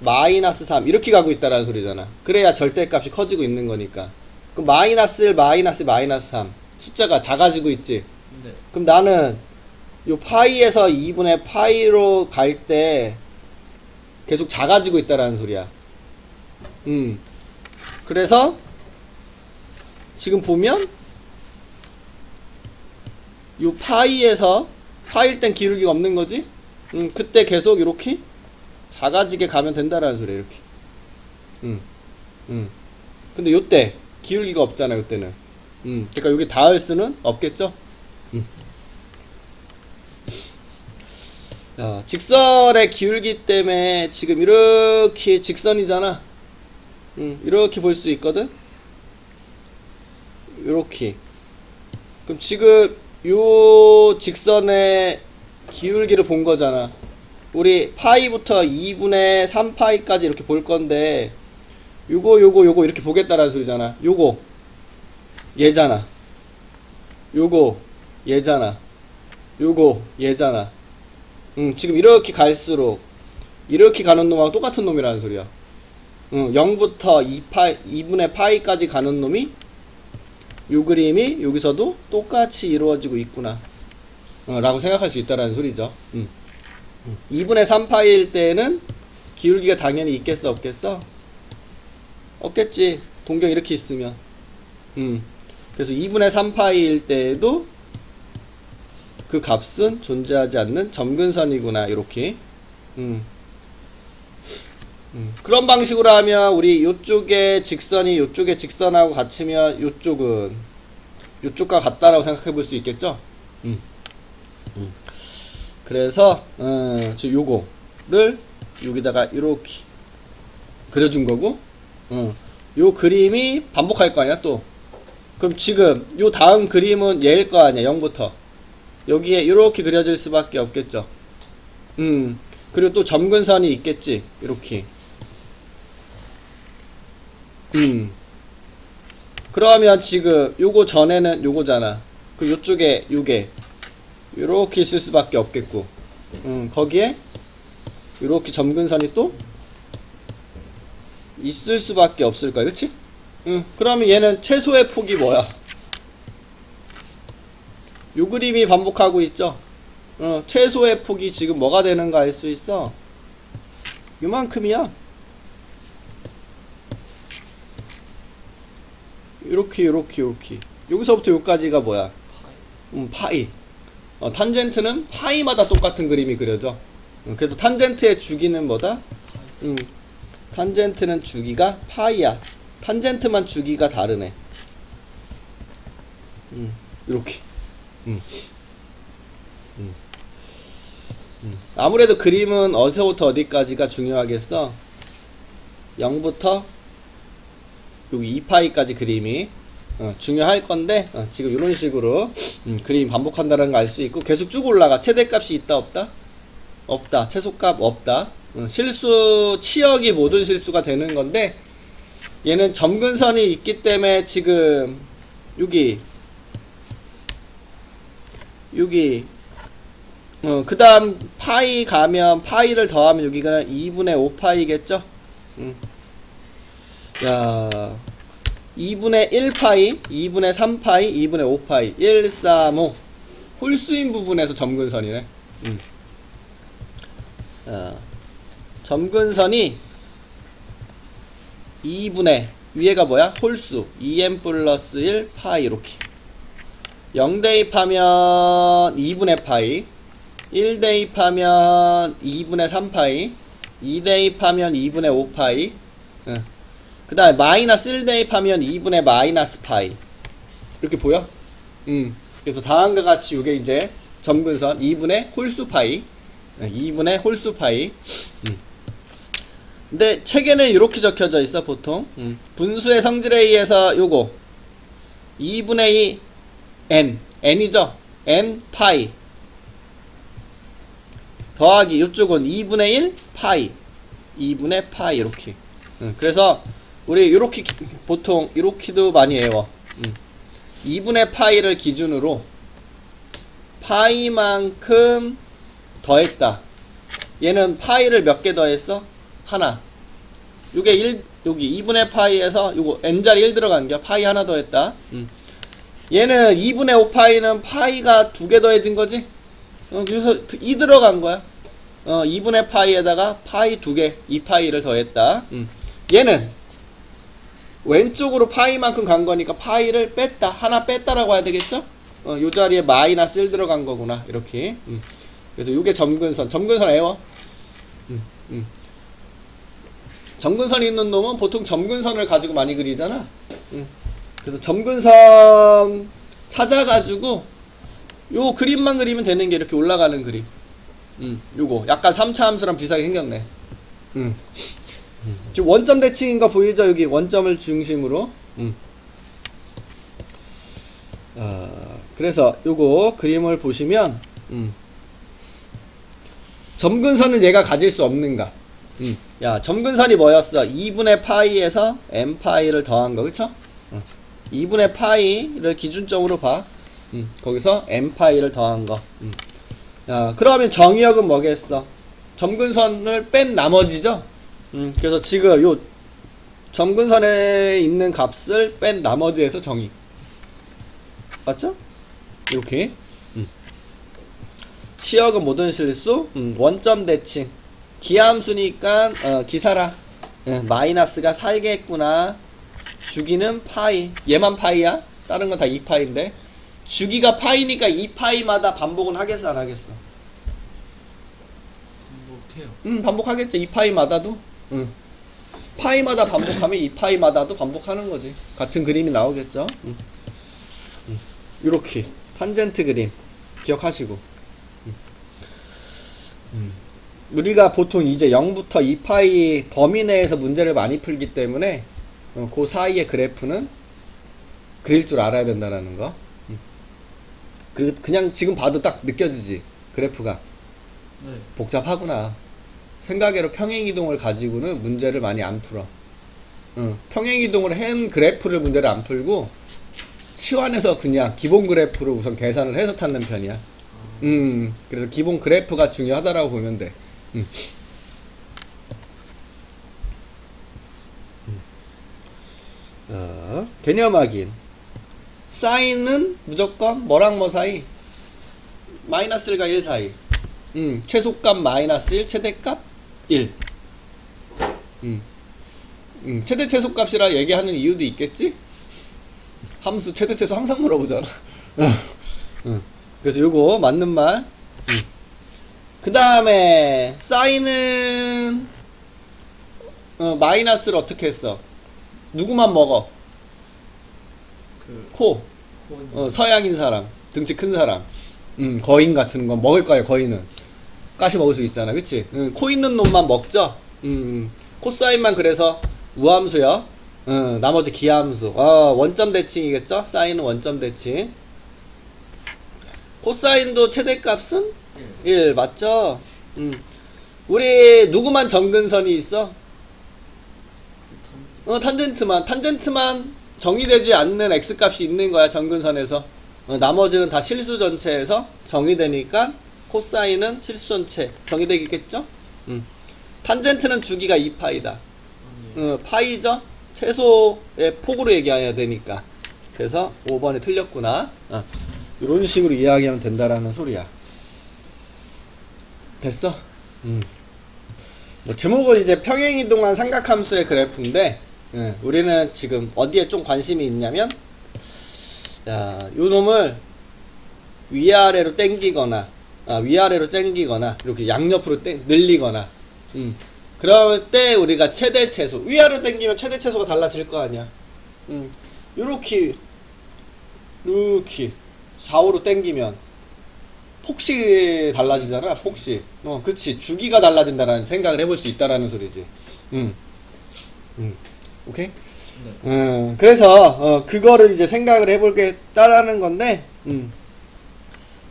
마이너스 3 이렇게 가고 있다라는 소리잖아. 그래야 절대값이 커지고 있는 거니까. 그럼 마이너스 1, 마이너스 마이너스 3 숫자가 작아지고 있지. 네. 그럼 나는 요 파이에서 2분의 파이로 갈 때 계속 작아지고 있다라는 소리야. 그래서 지금 보면 요 파이에서 파일 땐 기울기가 없는 거지? 그때 계속 이렇게 작아지게 가면 된다라는 소리야. 이렇게. 근데 요때 기울기가 없잖아. 요때는. 그러니까 여기 닿을 수는 없겠죠? 자, 직선의 기울기 때문에 지금 이렇게 직선이잖아. 이렇게 볼 수 있거든. 이렇게. 그럼 지금 요 직선의 기울기를 본 거잖아. 우리 파이부터 2분의 3파이까지 이렇게 볼 건데 요거 이렇게 보겠다라는 소리잖아. 요거 얘잖아. 요거 얘잖아. 요거 얘잖아. 지금 이렇게 갈수록 이렇게 가는 놈하고 똑같은 놈이라는 소리야. 0부터 2분의 파이까지 가는 놈이 요 그림이 여기서도 똑같이 이루어지고 있구나 라고 생각할 수 있다라는 소리죠. 2분의 3파일 때는 기울기가 당연히 있겠어 없겠어? 없겠지. 동경 이렇게 있으면. 그래서 2분의 3파일 때에도 그 값은 존재하지 않는 점근선이구나. 이렇게. 그런 방식으로 하면 우리 요쪽의 직선이 요쪽의 직선하고 같으면 요쪽은 요쪽과 같다라고 생각해 볼 수 있겠죠? 그래서 지금 요거를 여기다가 이렇게 그려준 거고, 요 그림이 반복할 거 아니야 또. 그럼 지금 요 다음 그림은 얘일 거 아니야. 0부터 여기에 이렇게 그려질 수밖에 없겠죠. 그리고 또 점근선이 있겠지. 이렇게. 그러면 지금 요거 전에는 요거잖아. 그 요쪽에 요게 요렇게 있을 수밖에 없겠고, 거기에 요렇게 점근선이 또 있을 수밖에 없을 거야. 그치? 그러면 얘는 최소의 폭이 뭐야? 요 그림이 반복하고 있죠? 최소의 폭이 지금 뭐가 되는가 알 수 있어? 요만큼이야. 요렇게 여기서부터 요까지가 뭐야? 파이. 탄젠트는 파이마다 똑같은 그림이 그려져. 그래서 탄젠트의 주기는 뭐다? 탄젠트는 주기가 파이야. 탄젠트만 주기가 다르네. 요렇게. 아무래도 그림은 어디서부터 어디까지가 중요하겠어? 0부터 여기 2파이까지 그림이 중요할 건데, 지금 이런 식으로 그림이 반복한다는 거 알 수 있고, 계속 쭉 올라가. 최대값이 있다 없다? 없다. 최소값 없다. 실수 치역이 모든 실수가 되는 건데, 얘는 점근선이 있기 때문에 지금 여기 그 다음 파이 가면 파이를 더하면 여기가 2분의 5파이겠죠? 야, 2분의 1파이, 2분의 3파이, 2분의 5파이, 1, 3, 5 홀수인 부분에서 점근선이네. 점근선이 2분의 위에가 뭐야? 홀수 2n 플러스 1 파이. 이렇게 0 대입하면 2분의 파이, 1 대입하면 2분의 3파이, 2 대입하면 2분의 5파이, 그 다음에 마이너스 1 대입하면 2분의 마이너스 파이. 이렇게 보여? 그래서 다음과 같이 이게 이제 점근선 2분의 홀수 파이, 2분의 홀수 파이. 근데 책에는 이렇게 적혀져 있어 보통. 분수의 성질에 의해서 요거 2분의 2 n, n이죠? n 파이 더하기 요쪽은 2분의 1 파이, 2분의 파이. 이렇게. 그래서 우리 요렇게 보통 이렇게도 많이 외워. 2분의 파이를 기준으로 파이만큼 더했다. 얘는 파이를 몇 개 더했어? 하나. 요게 1 여기 2분의 파이에서 요거 n자리 1 들어간 게 파이 하나 더했다. 얘는 2분의 5파이는 파이가 2개 더해진 거지. 그래서 2 들어간 거야. 2분의 파이에다가 파이 2개 2파이를 더했다. 얘는 왼쪽으로 파이만큼 간 거니까 파이를 뺐다. 하나 뺐다라고 해야 되겠죠? 요 자리에 마이너스 1 들어간 거구나. 이렇게. 그래서 요게 점근선. 점근선 애워. 점근선이 있는 놈은 보통 점근선을 가지고 많이 그리잖아. 그래서 점근선 찾아가지고 요 그림만 그리면 되는 게 이렇게 올라가는 그림. 요거 약간 3차 함수랑 비슷하게 생겼네. 지금 원점 대칭인 거 보이죠? 여기 원점을 중심으로. 그래서 요거 그림을 보시면 점근선은 얘가 가질 수 없는가? 야, 점근선이 뭐였어? 2분의 파이에서 n파이를 더한 거, 그쵸? 2분의 파이를 기준점으로 봐. 거기서 n파이를 더한 거. 야, 그러면 정의역은 뭐겠어? 점근선을 뺀 나머지죠? 그래서 지금 요 점근선에 있는 값을 뺀 나머지에서 정의. 맞죠? 이렇게. 치역은 모든 실수. 원점 대칭. 기하함수니까 기사라. 마이너스가 살겠구나. 주기는 파이. 얘만 파이야? 다른 건 다 2파이인데 주기가 파이니까 2파이마다 반복은 하겠어 안 하겠어? 반복해요. 반복하겠죠. 2파이마다도. 파이마다 반복하면 2파이마다도 반복하는 거지. 같은 그림이 나오겠죠. 요렇게 탄젠트 그림 기억하시고. 우리가 보통 이제 0부터 2파이 범위 내에서 문제를 많이 풀기 때문에 그 사이의 그래프는 그릴 줄 알아야 된다는 거. 그냥 지금 봐도 딱 느껴지지. 그래프가 네. 복잡하구나. 생각외로 평행이동을 가지고는 문제를 많이 안 풀어. 평행이동을 한 그래프를 문제를 안 풀고 치환해서 그냥 기본 그래프로 우선 계산을 해서 찾는 편이야. 그래서 기본 그래프가 중요하다라고 보면 돼. 개념 확인. 사인은 무조건 뭐랑 뭐 사이? 마이너스 1과 1 사이. 최소값 마이너스 1, 최대값 1. 최대 최소값이라 얘기하는 이유도 있겠지? 함수 최대 최소 항상 물어보잖아. 그래서 요거 맞는 말. 그 다음에 사인은 마이너스를 어떻게 했어? 누구만 먹어? 코. 서양인 사람, 등치 큰 사람. 거인 같은 건 먹을 거야. 거인은 가시 먹을 수 있잖아, 그치? 코 있는 놈만 먹죠. 코사인만 그래서 우함수요. 나머지 기하함수. 원점 대칭이겠죠? 사인은 원점 대칭. 코사인도 최대값은 1 맞죠? 우리 누구만 점근선이 있어? 탄젠트만 정의되지 않는 x값이 있는 거야. 점근선에서. 나머지는 다 실수 전체에서 정의되니까 코사인은 실수 전체 정의되겠죠? 탄젠트는 주기가 2파이다. 파이죠? 최소의 폭으로 얘기해야 되니까. 그래서 5번이 틀렸구나. 이런 식으로 이야기하면 된다라는 소리야. 됐어? 뭐 제목은 이제 평행이동한 삼각함수의 그래프인데, 우리는 지금 어디에 좀 관심이 있냐면, 야, 요 놈을 위아래로 당기거나, 이렇게 양옆으로 늘리거나, 그럴 때 우리가 최대 최소, 위아래로 당기면 최대 최소가 달라질 거 아니야. 요렇게 4호로 당기면 폭시 달라지잖아. 폭시. 그치. 주기가 달라진다라는 생각을 해볼 수 있다라는 소리지. 오케이? 네. 그래서 그거를 이제 생각을 해보겠다라는 건데,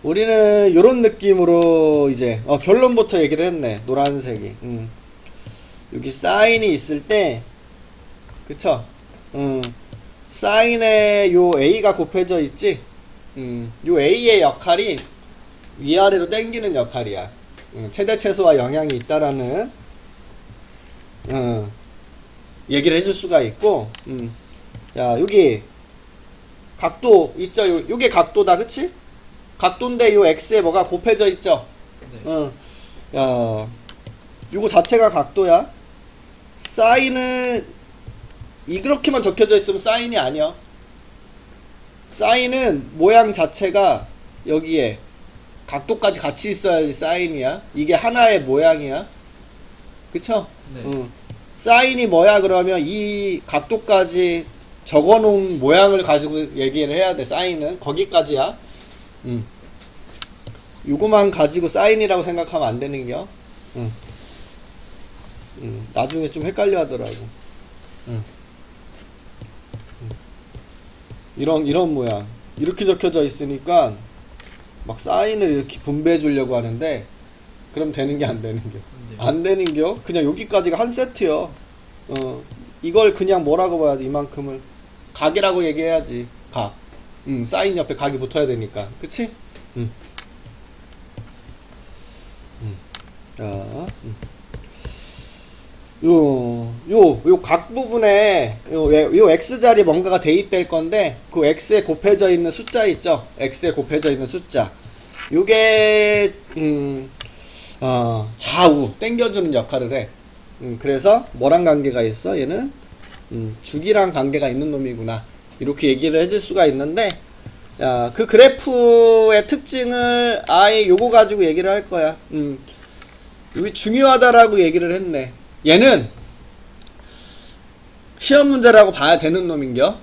우리는 요런 느낌으로 이제 결론부터 얘기를 했네. 노란색이. 여기 사인이 있을 때, 그쵸? 사인에 요 A가 곱해져 있지? 요 A의 역할이 위아래로 당기는 역할이야. 최대 최소와 영향이 있다라는 얘기를 해줄 수가 있고, 야, 여기 각도 있죠? 요게 각도다, 그치? 각도인데 요 x에 뭐가 곱해져 있죠? 네. 야, 요거 자체가 각도야. 사인은 이렇게만 적혀져 있으면 사인이 아니야. 사인은 모양 자체가 여기에 각도까지 같이 있어야지 사인이야. 이게 하나의 모양이야. 그쵸? 네. 사인이 뭐야 그러면 이 각도까지 적어놓은 모양을 가지고 얘기를 해야 돼. 사인은 거기까지야. 요거만 가지고 사인이라고 생각하면 안 되는겨. 나중에 좀 헷갈려 하더라고. 이런 모양 이렇게 적혀져 있으니까 막 사인을 이렇게 분배해 주려고 하는데 그럼 되는 게 안 되는겨. 안 되는겨. 그냥 여기까지가 한 세트요. 이걸 그냥 뭐라고 봐야 돼. 이만큼을 각이라고 얘기해야지. 각. 사인 옆에 각이 붙어야 되니까. 그치? 자, 요 각 부분에 요 x자리에 뭔가가 대입될 건데 그 x에 곱해져 있는 숫자 있죠? x에 곱해져 있는 숫자. 요게 좌우 당겨주는 역할을 해. 그래서 뭐랑 관계가 있어? 얘는 주기랑 관계가 있는 놈이구나. 이렇게 얘기를 해줄 수가 있는데, 야, 그 그래프의 특징을 아예 요거 가지고 얘기를 할 거야. 여기 중요하다라고 얘기를 했네. 얘는 시험 문제라고 봐야 되는 놈인겨.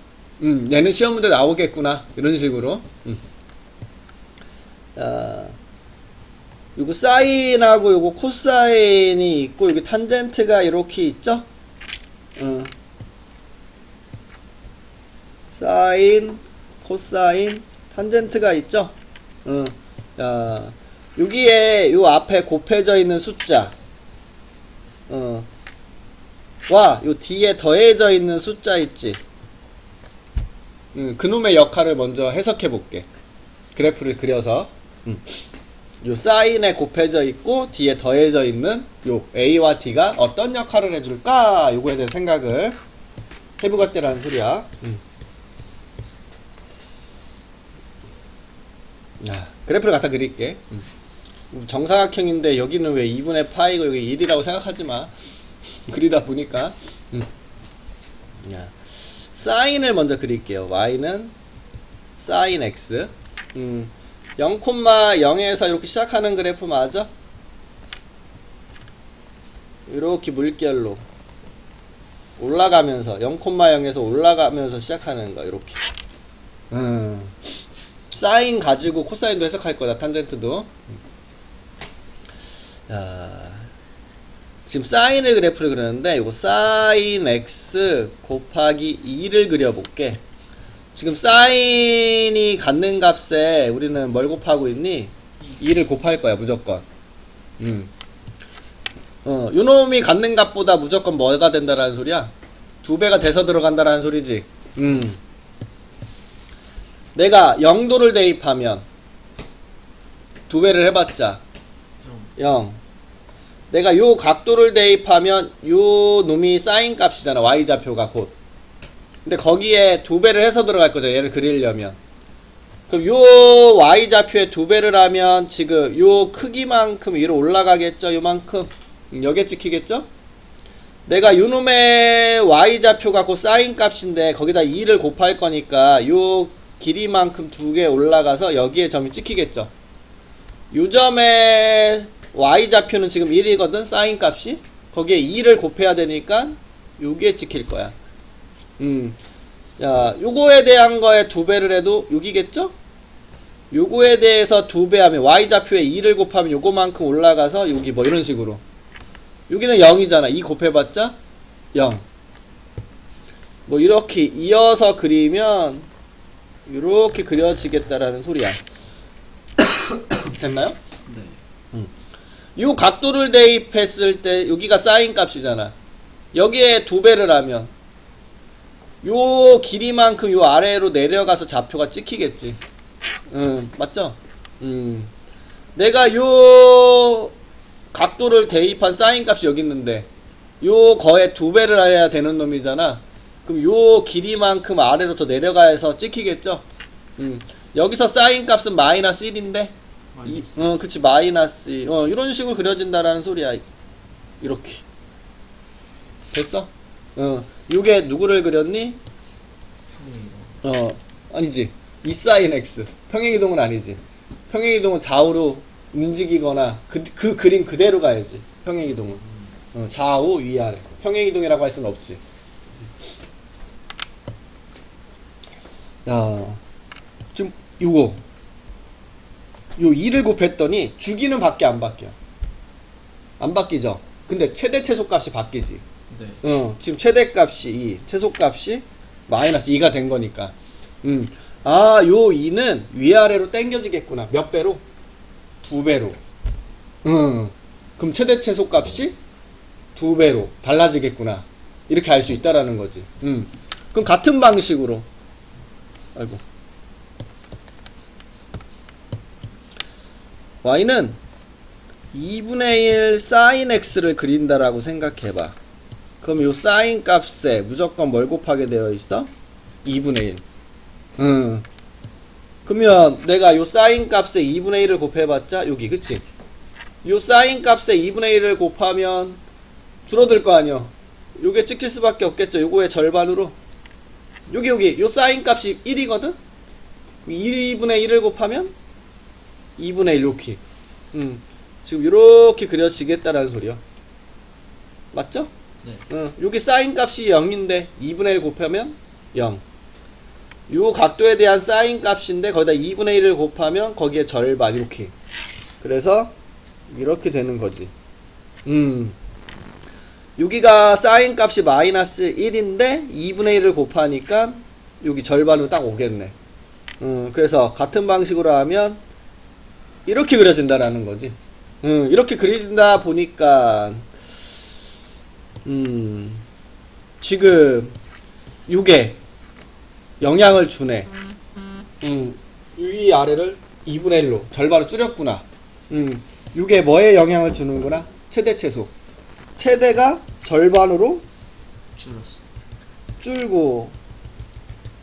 얘는 시험 문제 나오겠구나. 이런 식으로. 요거 사인하고 요거 코사인이 있고 여기 탄젠트가 이렇게 있죠. 사인, 코사인, 탄젠트가 있죠. 여기에 요 앞에 곱해져 있는 숫자 와 요 뒤에 더해져 있는 숫자 있지. 그놈의 역할을 먼저 해석해 볼게. 그래프를 그려서 요 사인에 곱해져 있고 뒤에 더해져 있는 요 A와 T가 어떤 역할을 해줄까? 요거에 대해 생각을 해보겠다라는 소리야. 그래프를 갖다 그릴게. 정사각형인데 여기는 왜 2분의 파이고 여기 1이라고 생각하지마. 그리다 보니까 사인을 먼저 그릴게요. y는 사인 x 0,0에서 이렇게 시작하는 그래프 맞아? 이렇게 물결로 올라가면서 0,0에서 올라가면서 시작하는 거 이렇게. 사인 가지고 코사인도 해석할 거다. 탄젠트도. 지금 사인의 그래프를 그리는데 이거 사인 x 곱하기 2를 그려볼게. 지금 사인이 갖는 값에 우리는 뭘 곱하고 있니? 2를 곱할 거야 무조건. 요놈이 갖는 값보다 무조건 뭐가 된다라는 소리야? 2배가 돼서 들어간다라는 소리지. 내가 0도를 대입하면 2배를 해봤자 0. 내가 요 각도를 대입하면 요 놈이 사인 값이잖아. y좌표가 곧. 근데 거기에 2배를 해서 들어갈 거죠. 얘를 그리려면. 그럼 요 y좌표에 2배를 하면 지금 요 크기만큼 위로 올라가겠죠. 요만큼. 여기에 찍히겠죠? 내가 요 놈의 y좌표가 곧 사인 값인데 거기다 2를 곱할 거니까 요 길이만큼 2개 올라가서 여기에 점이 찍히겠죠. 요 점에 y좌표는 지금 1이거든. 사인 값이. 거기에 2를 곱해야 되니까 요게 찍힐 거야. 야, 요거에 대한 거에 2배를 해도 여기겠죠? 요거에 대해서 2배 하면 y좌표에 2를 곱하면 요거만큼 올라가서 여기 뭐 이런 식으로. 여기는 0이잖아. 2 곱해봤자 0. 뭐 이렇게 이어서 그리면 이렇게 그려지겠다라는 소리야. 됐나요? 네. 요 각도를 대입했을 때 여기가 사인 값이잖아. 여기에 2배를 하면 요 길이만큼 요 아래로 내려가서 좌표가 찍히겠지. 맞죠? 내가 요 각도를 대입한 사인 값이 여기 있는데 요 거의 2배를 해야 되는 놈이잖아. 그럼 요 길이만큼 아래로 더 내려가서 찍히겠죠? 여기서 사인 값은 마이너스 1인데, 마이너스. 그치, 마이너스 1. 이런 식으로 그려진다라는 소리야. 이렇게. 됐어? 요게 누구를 그렸니? 평행이동. 아니지. 이 사인 x. 평행이동은 아니지. 평행이동은 좌우로 움직이거나 그 그림 그대로 가야지. 평행이동은. 좌우 위아래. 평행이동이라고 할 수는 없지. 야, 좀 요거 요 2를 곱했더니 주기는 밖에 안 바뀌어. 안 바뀌죠. 근데 최대 최소값이 바뀌지. 네. 지금 최대값이 2, 최소값이 마이너스 2가 된 거니까. 아, 요 2는 위아래로 당겨지겠구나. 몇 배로? 2배로. 그럼 최대 최소값이 2배로 달라지겠구나. 이렇게 알 수 있다라는 거지. 그럼 같은 방식으로. 아이고. y는 2분의 1 sin x를 그린다라고 생각해봐. 그럼 요 sin 값에 무조건 뭘 곱하게 되어 있어? 2분의 1. 그러면 내가 요 sin 값에 2분의 1을 곱해봤자 여기, 그치? 요 sin 값에 2분의 1을 곱하면 줄어들 거 아니야. 요게 찍힐 수밖에 없겠죠. 요거의 절반으로. 여기 요 sin 값이 1이거든? 2분의 1을 곱하면 2분의 1 이렇게. 지금 이렇게 그려지겠다라는 소리야. 맞죠? 네. 여기 sin 값이 0인데 2분의 1 곱하면 0. 요 각도에 대한 sin 값인데 거기다 2분의 1을 곱하면 거기에 절반 이렇게. 그래서 이렇게 되는 거지. 여기가 sin 값이 마이너스 1인데 2분의 1을 곱하니까 여기 절반으로 딱 오겠네. 그래서 같은 방식으로 하면 이렇게 그려진다라는 거지. 이렇게 그려진다 보니까 지금 요게 영향을 주네. 위 아래를 2분의 1로 절반으로 줄였구나. 요게 뭐에 영향을 주는구나? 최대 최소. 최대가 절반으로 줄었어. 줄고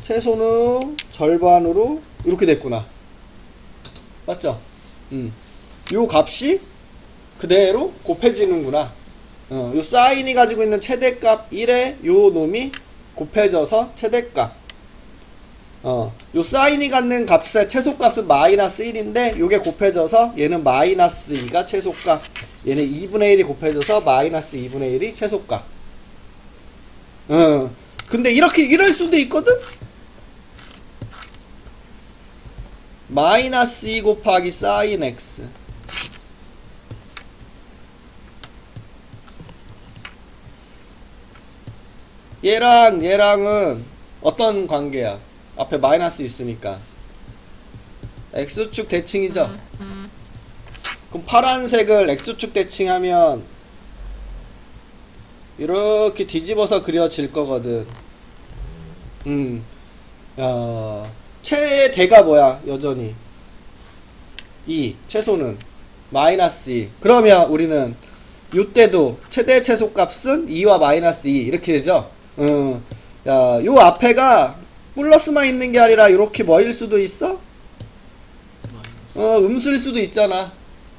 최소는 절반으로 이렇게 됐구나. 맞죠? 요 값이 그대로 곱해지는구나. 요 사인이 가지고 있는 최대값 1에 요 놈이 곱해져서 최대값. 요 사인이 갖는 값의 최소값은 마이너스 1인데 요게 곱해져서 얘는 마이너스 2가 최소값. 얘는 2분의 1이 곱해져서 마이너스 2분의 1이 최소값. 근데 이럴 수도 있거든? 마이너스 2 곱하기 사인 x. 얘랑은 어떤 관계야? 앞에 마이너스 있으니까 x축 대칭이죠. 그럼 파란색을 x축 대칭하면 이렇게 뒤집어서 그려질 거거든. 최대가 뭐야? 여전히 2, 최소는 마이너스 2. 그러면 우리는 요때도 최대 최소값은 2와 마이너스 2 이렇게 되죠. 요 앞에가 플러스만 있는 게 아니라 이렇게 뭐일 수도 있어? 음수일 수도 있잖아.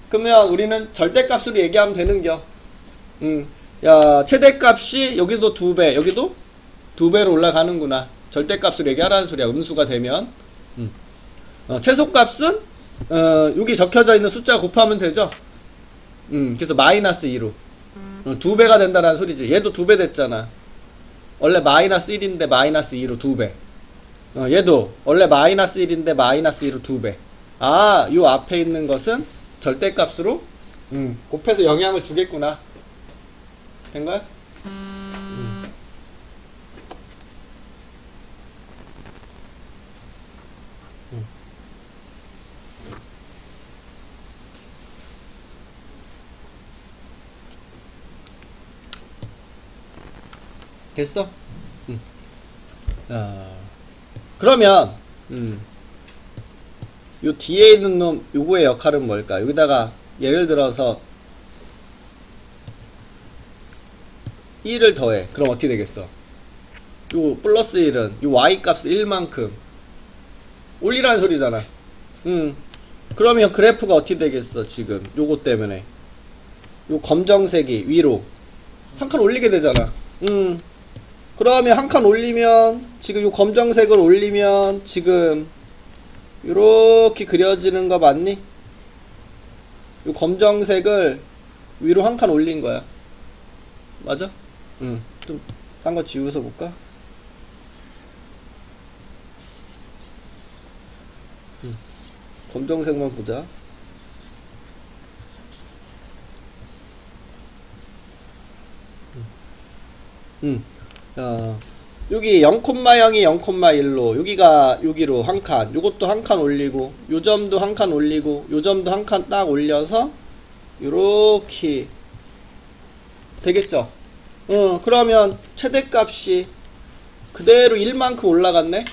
그러면 우리는 절대값으로 얘기하면 되는겨. 최대값이 여기도 2배, 여기도 2배로 올라가는구나. 절대값으로 얘기하라는 소리야. 음수가 되면. 최소값은 여기 적혀져 있는 숫자 곱하면 되죠. 그래서 마이너스 2로 2배가 된다라는 소리지. 얘도 2배 됐잖아. 원래 마이너스 1인데 마이너스 2로 2배. 얘도 원래 마이너스 1인데 마이너스 2로 2배. 아, 요 앞에 있는 것은 절대값으로 곱해서 영향을 주겠구나. 된 거야? 됐어? 그러면 요 뒤에 있는 놈 요거의 역할은 뭘까? 여기다가 예를 들어서 1을 더해. 그럼 어떻게 되겠어? 요 플러스 1은 요 y 값을 1만큼 올리라는 소리잖아. 그러면 그래프가 어떻게 되겠어? 지금 요거 때문에 요 검정색이 위로 한 칸 올리게 되잖아. 그러면 한 칸 올리면 지금 요 검정색을 올리면 지금 요렇게 그려지는 거 맞니? 요 검정색을 위로 한 칸 올린 거야. 맞아? 좀 딴 거 지우서 볼까? 검정색만 보자. 자, 여기 0,0이 0,1로 여기가 여기로 한 칸, 요것도 한 칸 올리고 요 점도 한 칸 올리고 요 점도 한 칸 딱 올려서 요렇게 되겠죠? 그러면 최대값이 그대로 1만큼 올라갔네?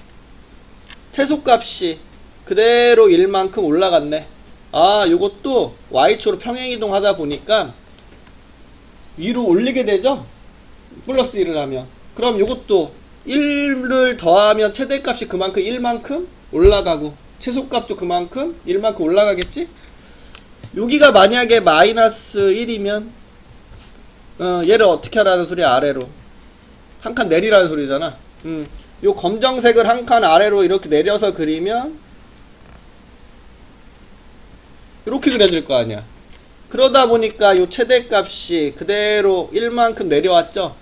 최소값이 그대로 1만큼 올라갔네. 아, 요것도 y축으로 평행이동 하다 보니까 위로 올리게 되죠? 플러스 1을 하면. 그럼 요것도 1을 더하면 최대값이 그만큼 1만큼 올라가고 최소값도 그만큼 1만큼 올라가겠지? 여기가 만약에 마이너스 1이면 얘를 어떻게 하라는 소리야? 아래로 한 칸 내리라는 소리잖아. 요 검정색을 한 칸 아래로 이렇게 내려서 그리면 이렇게 그려질 거 아니야. 그러다 보니까 요 최대값이 그대로 1만큼 내려왔죠.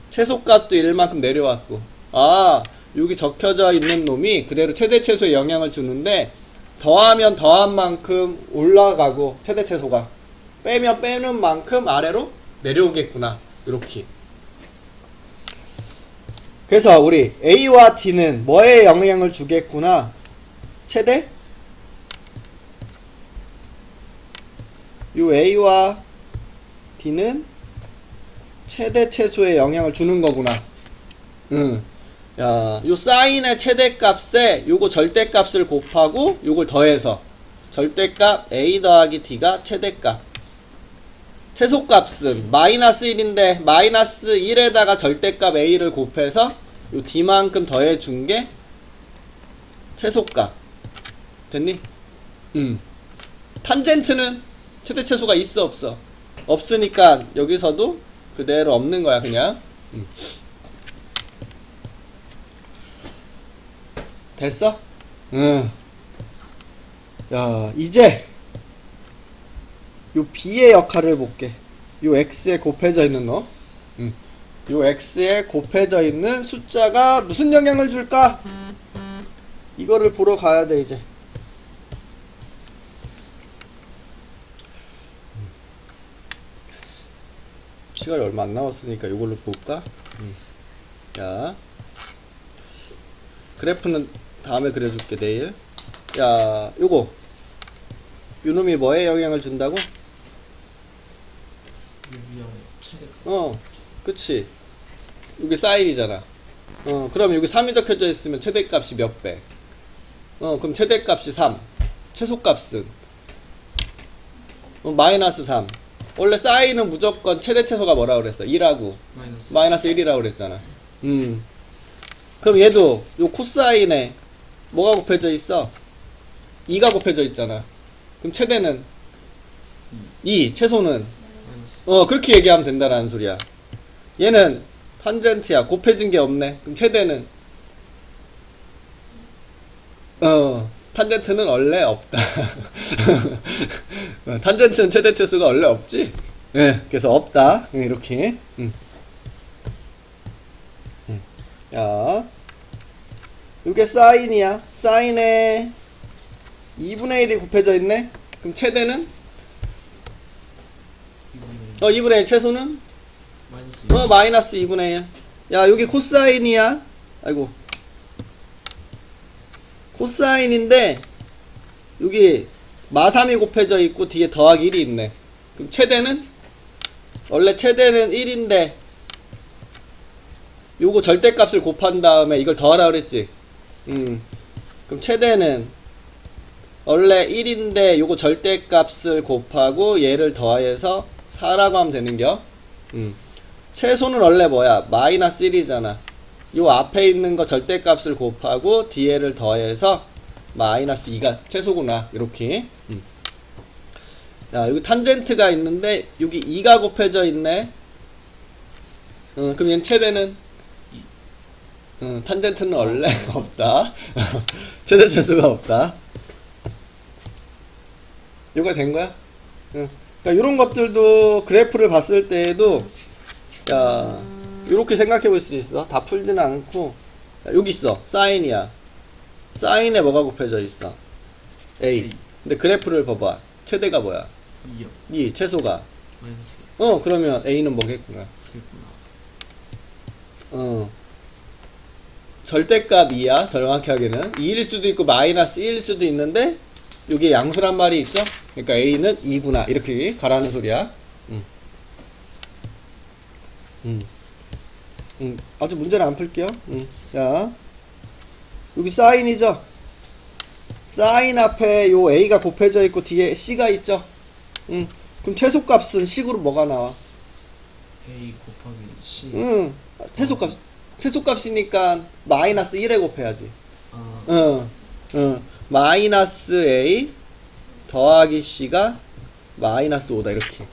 최소값도 1만큼 내려왔고. 아, 여기 적혀져 있는 놈이 그대로 최대 최소에 영향을 주는데 더하면 더한 만큼 올라가고 최대 최소가 빼면 빼는 만큼 아래로 내려오겠구나. 이렇게. 그래서 우리 A와 D는 뭐에 영향을 주겠구나? 최대? 요 A와 D는 최대 최소에 영향을 주는 거구나. 야, 요 사인의 최대값에 요거 절대값을 곱하고 요걸 더해서 절대값 A 더하기 D가 최대값. 최소값은 마이너스 1인데 마이너스 1에다가 절대값 A를 곱해서 요 D만큼 더해준 게 최소값. 됐니? 탄젠트는 최대 최소가 있어 없어? 없으니까 여기서도 그대로 없는 거야 그냥. 됐어? 야, 이제 요 B의 역할을 볼게. 요 X에 곱해져 있는 너. 요 X에 곱해져 있는 숫자가 무슨 영향을 줄까? 이거를 보러 가야 돼 이제. 시간이 얼마 안 남았으니까 이걸로 볼까? 야, 그래프는 다음에 그려줄게 내일. 야, 요거 요놈이 뭐에 영향을 준다고? 위험해. 최대값. 그치. 여기 사인이잖아. 그럼 여기 3이 적혀져 있으면 최대값이 몇 배? 그럼 최대값이 3. 최소값은 마이너스 3. 원래 사인은 무조건 최대 최소가 뭐라 그랬어? 2라고. 마이너스 1이라고 그랬잖아. 그럼 얘도 요 코사인에 뭐가 곱해져 있어? 2가 곱해져 있잖아. 그럼 최대는 2, 최소는 그렇게 얘기하면 된다라는 소리야. 얘는 탄젠트야. 곱해진 게 없네. 그럼 최대는 탄젠트는 원래 없다. 탄젠트는 최대 최소가 원래 없지. 예, 그래서 없다. 이렇게. 야, 요게 사인이야. 사인에 2분의 1이 곱해져 있네. 그럼 최대는 2분의 1. 최소는 마이너스 2분의 1. 야, 여기 코사인이야. 아이고, 코사인인데 여기 마3이 곱해져 있고 뒤에 더하기 1이 있네. 그럼 최대는 원래 최대는 1인데 요거 절대값을 곱한 다음에 이걸 더하라 그랬지. 그럼 최대는 원래 1인데 요거 절대값을 곱하고 얘를 더해서 4라고 하면 되는겨. 최소는 원래 뭐야? 마이너스 1이잖아. 요 앞에 있는 거 절대값을 곱하고 뒤에를 더해서 마이너스 2가 최소구나. 이렇게. 야, 여기 탄젠트가 있는데 여기 2가 곱해져 있네. 그럼 얘는 최대는 탄젠트는 원래 없다. 최대 최소가 없다. 요가 된 거야? 그러니까 이런 것들도 그래프를 봤을 때에도 야, 이렇게 생각해 볼 수 있어. 다 풀지는 않고. 야, 여기 있어. 사인이야. 사인에 뭐가 곱해져 있어? A. 근데 그래프를 봐봐. 최대가 뭐야? 2요. 2. 최소가. 마이너스 그러면 A는 뭐겠구나. 그랬구나. 절대값 2야. 정확하게는 2일 수도 있고 마이너스 1일 수도 있는데 여기에 양수란 말이 있죠. 그러니까 A는 2구나. 이렇게 가라는 소리야. 아주 문제는 안 풀게요. 자, 여기 사인이죠. 사인 앞에 요 A가 곱해져 있고 뒤에 C가 있죠. 그럼 최소값은 식으로 뭐가 나와? A 곱하기 C. 최소값이니까 마이너스 1에 곱해야지. 아, 마이너스 A 더하기 C가 마이너스 5다. 이렇게.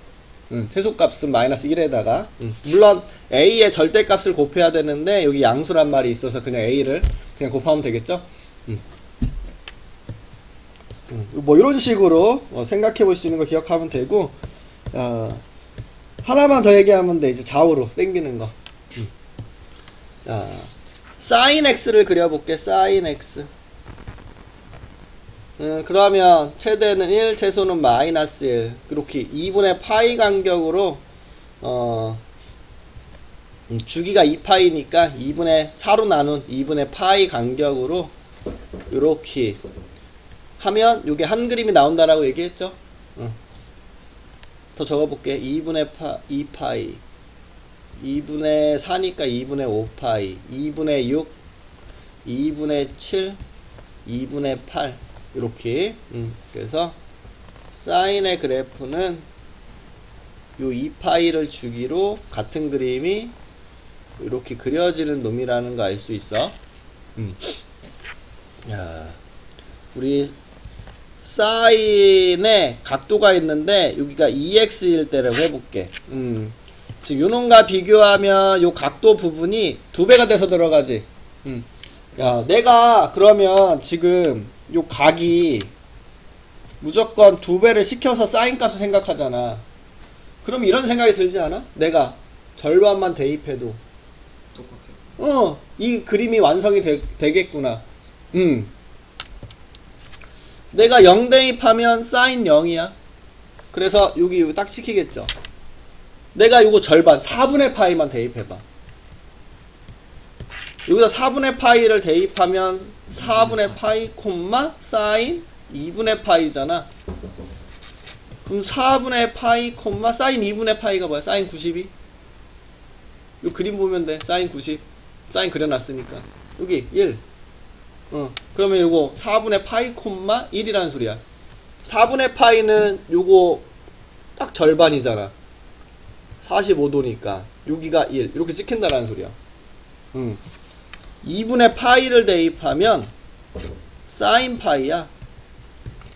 최소값은 마이너스 1에다가 물론 A의 절대값을 곱해야 되는데 여기 양수란 말이 있어서 그냥 A를 그냥 곱하면 되겠죠. 뭐 이런 식으로 생각해 볼 수 있는 거 기억하면 되고, 하나만 더 얘기하면 돼. 이제 좌우로 당기는 거. 사인 x를 그려볼게. 사인 x. 그러면 최대는 1, 최소는 마이너스 1. 그렇게 2분의 파이 간격으로 주기가 2파이니까 2분의 4로 나눈 2분의 파이 간격으로 요렇게 하면 요게 한 그림이 나온다라고 얘기했죠. 더 적어볼게. 2분의 2파이 2분의 4니까 2분의 5파이 2분의 6 2분의 7 2분의 8 이렇게. 그래서 사인의 그래프는 요 2파이를 주기로 같은 그림이 이렇게 그려지는 놈이라는 거 알 수 있어. 야, 우리 사인의 각도가 있는데 여기가 2x일 때라고 해볼게. 지금 요놈과 비교하면 요 각도 부분이 2배가 돼서 들어가지. 야, 내가 그러면 지금 요 각이 무조건 2배를 시켜서 사인 값을 생각하잖아. 그럼 이런 생각이 들지 않아? 내가 절반만 대입해도 똑같게. 이 그림이 완성이 되겠구나. 내가 0 대입하면 사인 0이야. 그래서 여기 딱 시키겠죠. 내가 요거 절반 4분의 파이만 대입해봐. 여기서 4분의 파이를 대입하면 4분의 파이 콤마 사인 2분의 파이잖아. 그럼 4분의 파이 콤마 사인 2분의 파이가 뭐야? 사인 92. 요 그림 보면 돼. 사인 90. 사인 그려놨으니까. 여기 1. 그러면 요거 4분의 파이 콤마 1이라는 소리야. 4분의 파이는 요거 딱 절반이잖아. 45도니까 여기가 1 이렇게 찍힌다라는 소리야. 2분의 파이를 대입하면 사인 파이야.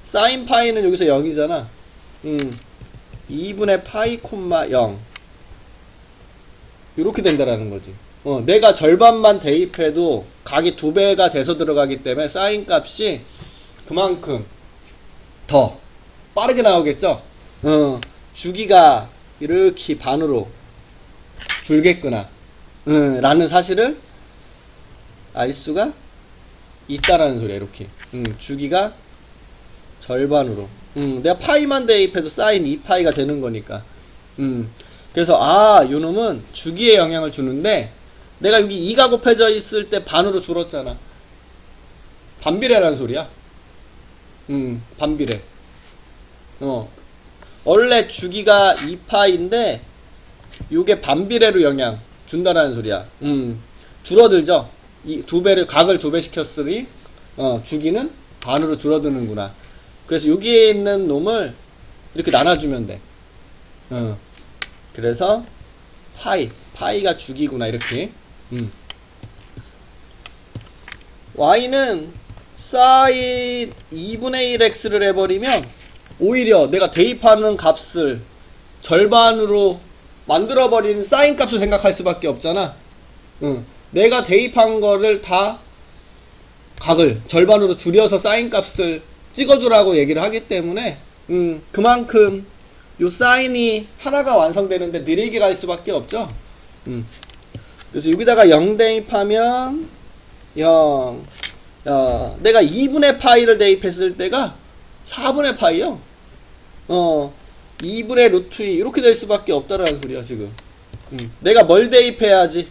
사인 파이는 여기서 0이잖아. 2분의 파이 콤마 0 이렇게 된다라는 거지. 내가 절반만 대입해도 각이 2배가 돼서 들어가기 때문에 사인 값이 그만큼 더 빠르게 나오겠죠. 주기가 이렇게 반으로 줄겠구나 라는 사실을 알 수가 있다라는 소리야. 이렇게 주기가 절반으로 내가 파이만 대입해도 사인 2파이가 되는 거니까. 그래서 요놈은 주기에 영향을 주는데 내가 여기 2가 곱해져 있을 때 반으로 줄었잖아. 반비례라는 소리야. 반비례. 원래 주기가 2파인데 요게 반비례로 영향 준다라는 소리야. 줄어들죠. 이 2배를 각을 2배 시켰으니 주기는 반으로 줄어드는구나. 그래서 여기에 있는 놈을 이렇게 나눠주면 돼. 그래서 파이가 주기구나 이렇게. y는 사인 2분의 1 x를 해버리면 오히려 내가 대입하는 값을 절반으로 만들어버리는 사인 값을 생각할 수밖에 없잖아. 내가 대입한 거를 다 각을 절반으로 줄여서 사인 값을 찍어주라고 얘기를 하기 때문에 그만큼 요 사인이 하나가 완성되는데 느리게 갈 수밖에 없죠. 그래서 여기다가 0 대입하면 0. 내가 2분의 파이를 대입했을 때가 4분의 파이요. 2분의 루트 2 이렇게 될 수밖에 없다라는 소리야 지금. 내가 뭘 대입해야지?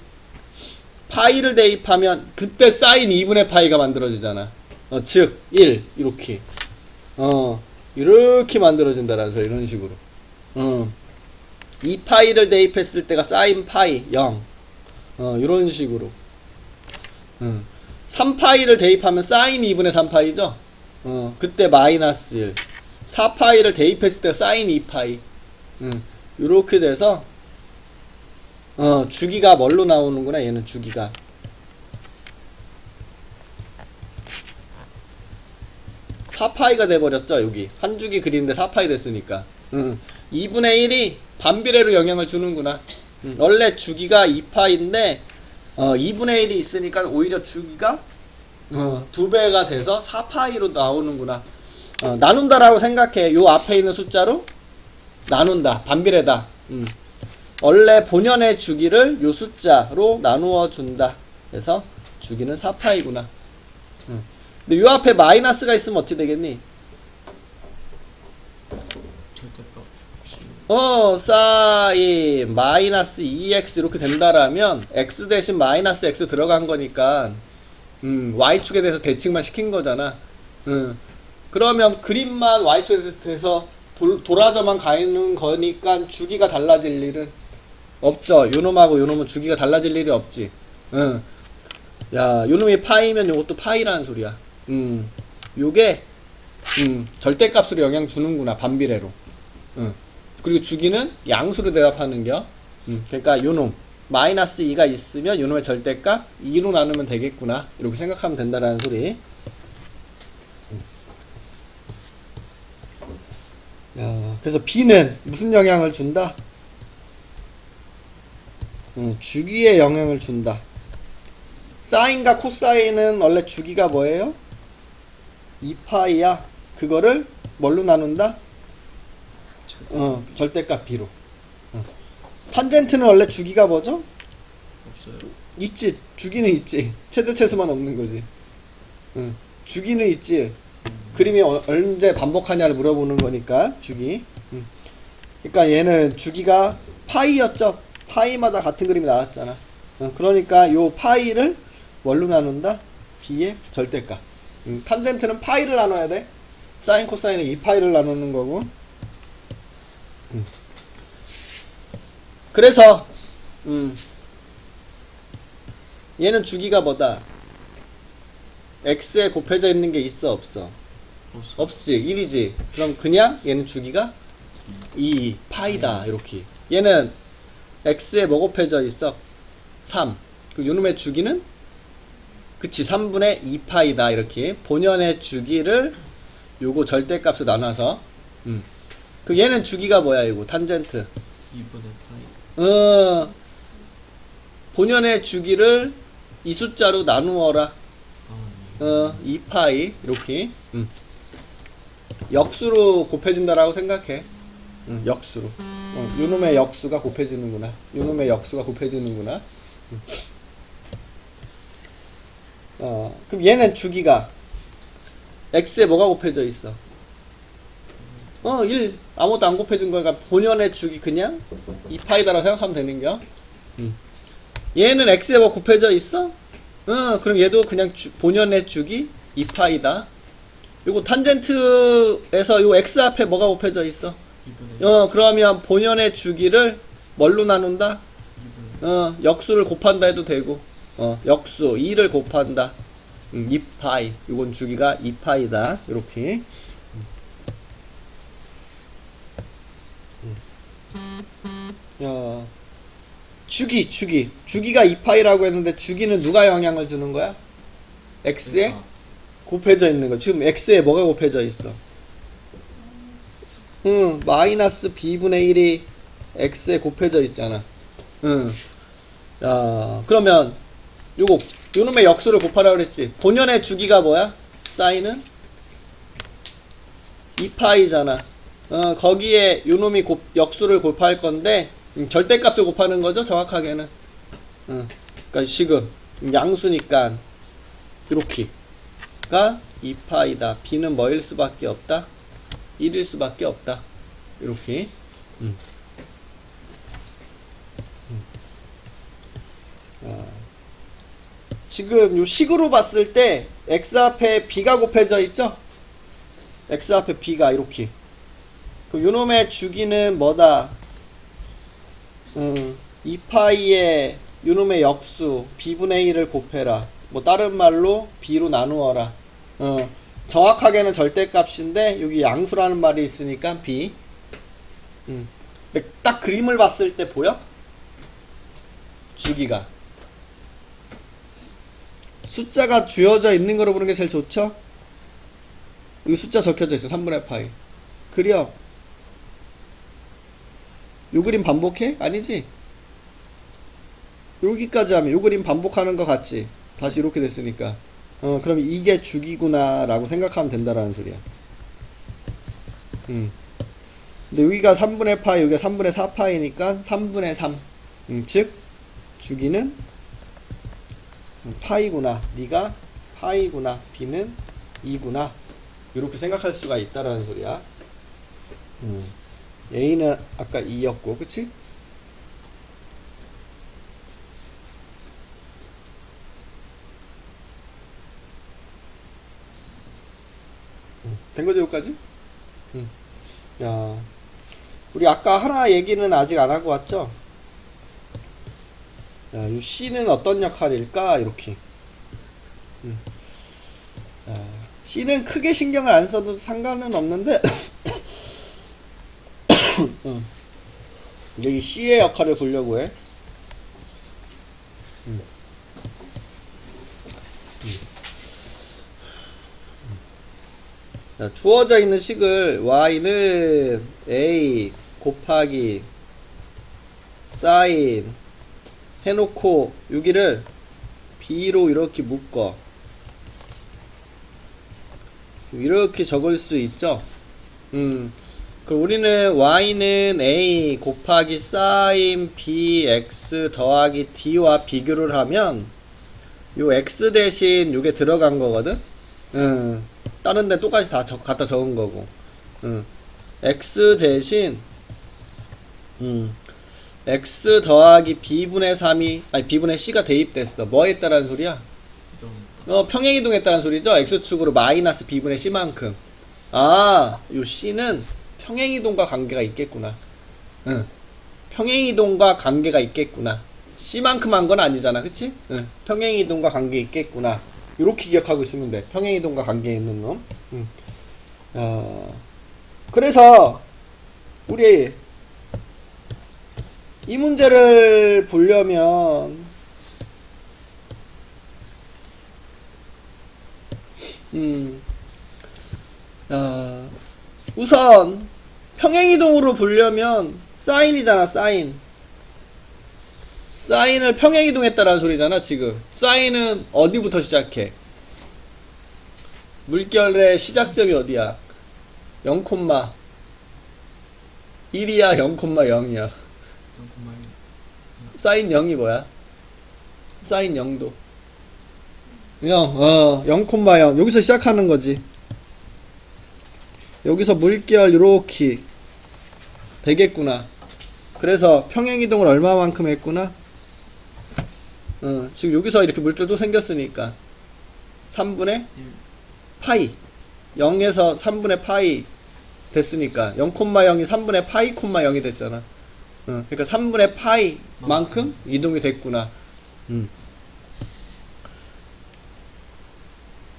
파이를 대입하면 그때 사인 2분의 파이가 만들어지잖아. 즉 1 이렇게 이렇게 만들어진다라는 소리. 이런 식으로 2파이를 대입했을 때가 사인 파이 0 이런 식으로 3파이를 대입하면 사인 2분의 3파이죠. 그때 마이너스 1 4파이를 대입했을 때 사인 2파이 이렇게 돼서 주기가 뭘로 나오는구나. 얘는 주기가 4파이가 돼버렸죠. 여기 한 주기 그리는데 4파이 됐으니까 2분의 1이 반비례로 영향을 주는구나. 원래 주기가 2파인데 2분의 1이 있으니까 오히려 주기가 2배가 돼서 4파이로 나오는구나. 나눈다라고 생각해. 요 앞에 있는 숫자로 나눈다. 반비례다. 원래 본연의 주기를 요 숫자로 나누어 준다. 그래서 주기는 4파이구나. 근데 요 앞에 마이너스가 있으면 어떻게 되겠니? 사인 마이너스 2x 이렇게 된다라면 x 대신 마이너스 x 들어간 거니까 y축에 대해서 대칭만 시킨 거잖아. 그러면 그림만 y축에 대해서 돌아져만 가는 거니까 주기가 달라질 일은 없죠. 요놈하고 요놈은 주기가 달라질 일이 없지. 요놈이 파이면 요것도 파이라는 소리야. 요게 절대값으로 영향 주는구나. 반비례로. 그리고 주기는 양수로 대답하는겨. 그러니까 요놈 마이너스 2가 있으면 요놈의 절대값 2로 나누면 되겠구나. 이렇게 생각하면 된다라는 소리. 그래서 B는 무슨 영향을 준다? 주기에 영향을 준다. 사인과 코사인은 원래 주기가 뭐예요? 2파이야. 그거를 뭘로 나눈다? 절대값 B로. 탄젠트는 원래 주기가 뭐죠? 없어요. 있지. 주기는 있지. 최대최소만 없는 거지. 주기는 있지. 그림이 언제 반복하냐를 물어보는 거니까 주기. 그러니까 얘는 주기가 파이였죠. 파이마다 같은 그림이 나왔잖아. 그러니까 요 파이를 뭘로 나눈다? B의 절대값. 탄젠트는 파이를 나눠야 돼. 사인 코사인은 2파이를 나누는 거고. 그래서 얘는 주기가 뭐다? x에 곱해져 있는 게 있어 없어? 없지. 1이지. 그럼 그냥 얘는 주기가 2파이다 이렇게. 얘는 x에 뭐 곱해져 있어? 3. 그럼 요놈의 주기는 그치 3분의 2파이다 이렇게. 본연의 주기를 요거 절대값으로 나눠서 그 얘는 주기가 뭐야 이거 탄젠트 2분의 파이. 본연의 주기를 이 숫자로 나누어라. 2파이 이렇게. 역수로 곱해진다라고 생각해. 역수로. 요놈의 역수가 곱해지는구나. 요놈의 역수가 곱해지는구나. 그럼 얘는 주기가 x에 뭐가 곱해져 있어? 1 아무것도 안 곱해진 거니까 본연의 주기 그냥 2파이다라고 생각하면 되는겨. 얘는 x에 뭐 곱해져 있어? 그럼 얘도 그냥 본연의 주기 2파이다. 요거 탄젠트에서 요 x 앞에 뭐가 곱해져 있어? 2분의 그러면 본연의 주기를 뭘로 나눈다? 2분의 역수를 곱한다 해도 되고 역수 2를 곱한다. 2파이. 요건 주기가 2파이다. 요렇게. 야, 주기가 2파이라고 했는데 주기는 누가 영향을 주는 거야? x에 곱해져 있는 거. 지금 x에 뭐가 곱해져 있어? 마이너스 b분의 1이 x에 곱해져 있잖아. 야, 그러면 요놈의 역수를 곱하라 그랬지. 본연의 주기가 뭐야? 사인은 2파이잖아. 거기에 요놈이 역수를 곱할 건데 절대값을 곱하는 거죠, 정확하게는. 그러니까 지금 양수니까 이렇게가 2파이다. b는 뭐일 수밖에 없다? 1일 수밖에 없다. 이렇게. 지금 요 식으로 봤을 때 x 앞에 b가 곱해져 있죠? x 앞에 b가 이렇게. 그럼 요놈의 주기는 뭐다? 2파이에 요놈의 역수 b분의 1을 곱해라. 뭐 다른 말로 b로 나누어라. 정확하게는 절대값인데 여기 양수라는 말이 있으니까 b. 근데 딱 그림을 봤을 때 보여? 주기가 숫자가 주어져 있는 거로 보는 게 제일 좋죠? 여기 숫자 적혀져 있어. 3분의 파이. 그려. 요 그림 반복해? 아니지? 여기까지 하면 요 그림 반복하는 거 같지? 다시 이렇게 됐으니까. 그럼 이게 주기구나 라고 생각하면 된다라는 소리야. 근데 여기가 3분의 파이, 여기가 3분의 4파이니까 3분의 3. 즉 주기는 파이구나. 네가 파이구나. b는 2구나. 이렇게 생각할 수가 있다라는 소리야. a는 아까 2였고, 그치? 된 거죠, 여기까지? 야, 우리 아까 하나 얘기는 아직 안 하고 왔죠? 야, 이 C는 어떤 역할일까? 이렇게. C는 크게 신경을 안 써도 상관은 없는데, 여기 C의 역할을 보려고 해. 자, 주어져 있는 식을 y는 a 곱하기 사인 해놓고 여기를 b로 이렇게 묶어. 이렇게 적을 수 있죠. 그럼 우리는 y는 a 곱하기 사인 bx 더하기 d와 비교를 하면 요 x 대신 요게 들어간 거거든. 다른 데 똑같이 다 갖다 적은 거고. x 대신 x 더하기 b분의 3이 아니 b분의 c가 대입됐어. 뭐 했다라는 소리야? 평행이동했다는 소리죠. x축으로 마이너스 b분의 c만큼. 아, 요 c는 평행이동과 관계가 있겠구나. 평행이동과 관계가 있겠구나. c만큼 한 건 아니잖아, 그치? 평행이동과 관계 있겠구나. 요렇게 기억하고 있으면 돼. 평행이동과 관계 있는 놈. 그래서 우리 이 문제를 보려면 우선 평행이동으로 보려면 사인이잖아. 사인을 평행이동했다라는 소리잖아. 지금 사인은 어디부터 시작해? 물결의 시작점이 어디야? 0,1이야 0,0이야? 사인 0이 뭐야? 사인 0도 0,0 여기서 시작하는 거지. 여기서 물결 요렇게 되겠구나. 그래서 평행이동을 얼마만큼 했구나? 지금 여기서 이렇게 물결도 생겼으니까 3분의 파이 0에서 3분의 파이 됐으니까 0,0이 3분의 파이, 0이 됐잖아. 그러니까 3분의 파이 만큼 이동이 됐구나.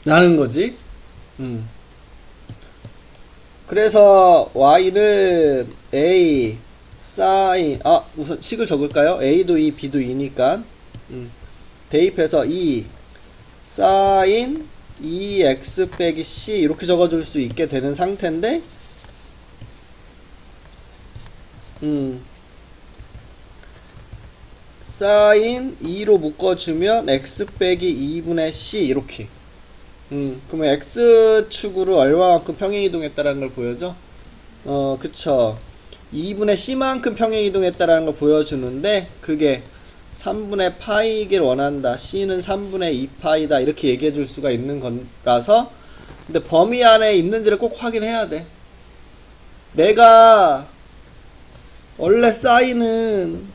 라는 거지. 그래서 y는 a 사인 우선 식을 적을까요? a도 2 b도 2니까 대입해서 2 사인 2x 빼기 c 이렇게 적어줄 수 있게 되는 상태인데 사인 2로 묶어주면 x 빼기 2분의 c 이렇게 그러면 x축으로 얼마만큼 평행이동했다라는 걸 보여줘? 그쵸 2분의 c만큼 평행이동했다라는 걸 보여주는데 그게 3분의 파이이길 원한다. c는 3분의 2파이다. 이렇게 얘기해 줄 수가 있는 거라서 근데 범위 안에 있는지를 꼭 확인해야 돼. 내가 원래 사인은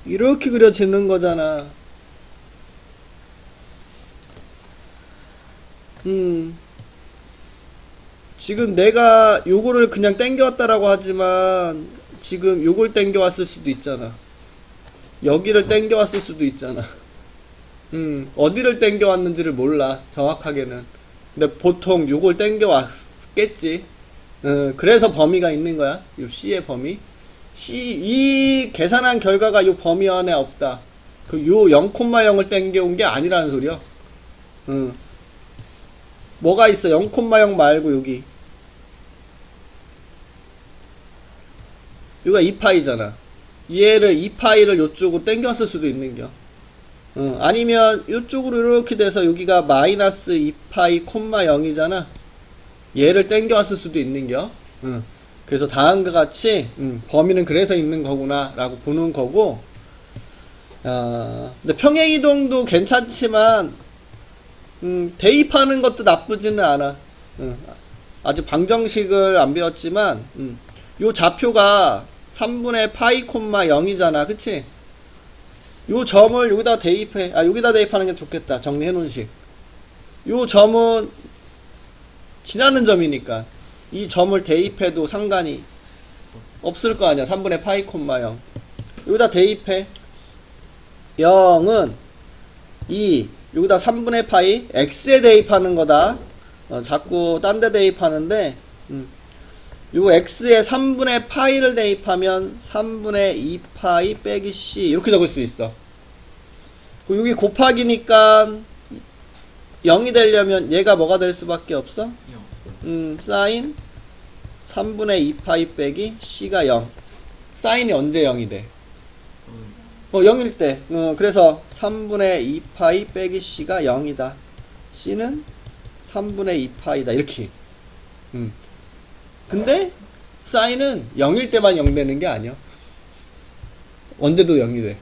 이렇게 그려지는 거잖아. 지금 내가 요거를 그냥 땡겨왔다라고 하지만 지금 요걸 땡겨왔을 수도 있잖아. 여기를 땡겨왔을 수도 있잖아. 어디를 땡겨왔는지를 몰라 정확하게는. 근데 보통 요걸 땡겨왔겠지. 그래서 범위가 있는 거야. 요 C의 범위. 이 계산한 결과가 요 범위 안에 없다. 그 요 0,0을 땡겨온 게 아니라는 소리야. 뭐가 있어? 0,0 말고 여기. 여기가 2파이잖아. 얘를 2파이를 요쪽으로 땡겼을 수도 있는겨. 아니면 요쪽으로 이렇게 돼서 여기가 마이너스 2파이 콤마 0이잖아. 얘를 땡겨왔을 수도 있는겨. 그래서 다음과 같이 범위는 그래서 있는 거구나 라고 보는 거고 근데 평행이동도 괜찮지만 대입하는 것도 나쁘지는 않아. 아직 방정식을 안 배웠지만 요 좌표가 3분의 파이 콤마 0이잖아. 그치? 요 점을 여기다 대입해. 여기다 대입하는 게 좋겠다. 정리해 놓은 식. 요 점은 지나는 점이니까 이 점을 대입해도 상관이 없을 거 아니야. 3분의 파이 콤마 0. 여기다 대입해. 0은 2 여기다 3분의 파이 x에 대입하는 거다. 자꾸 딴 데 대입하는데 요 x에 3분의 파이를 대입하면 3분의 2파이 빼기 c 이렇게 적을 수 있어. 여기 곱하기니까 0이 되려면 얘가 뭐가 될 수밖에 없어? 사인 3분의 2파이 빼기 c가 0. 사인이 언제 0이 돼? 0일 때. 그래서 3분의 2파이 빼기 c가 0이다. c는 3분의 2파이다. 이렇게. 근데 사인은 0일 때만 0 되는 게 아니야. 언제도 0이 돼.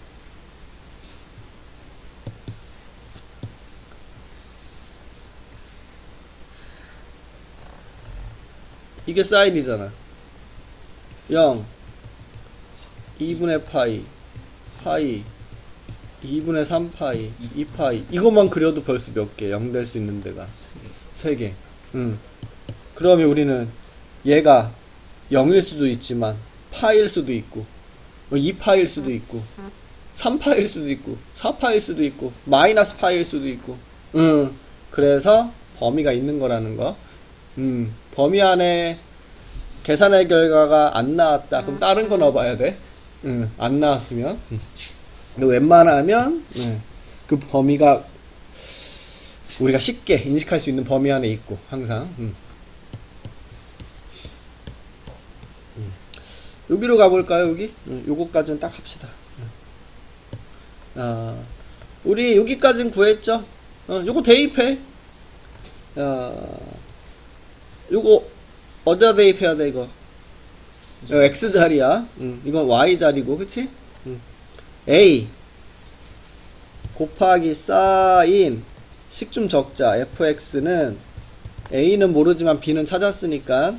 이게 사인이잖아. 0 2분의 파이 파이 2분의 3파이 2파이 이것만 그려도 벌써 몇 개 0 될 수 있는 데가 3개. 그러면 우리는 얘가 0일 수도 있지만 파일 수도 있고 2파일 수도 있고 3파일 수도 있고 4파일 수도 있고 마이너스 파일 수도 있고 그래서 범위가 있는 거라는 거. 범위 안에 계산의 결과가 안 나왔다. 그럼 다른 거 넣어봐야 돼. 안 나왔으면 웬만하면 그 범위가 우리가 쉽게 인식할 수 있는 범위 안에 있고 항상 여기로 가볼까요? 여기? 요거까지는 딱 합시다. 우리 여기까지는 구했죠? 요거 대입해. 요거 어디다 대입해야 돼 이거? x자리야. 이건 y자리고 그치? a 곱하기 사인 식 좀 적자. fx는 a는 모르지만 b는 찾았으니까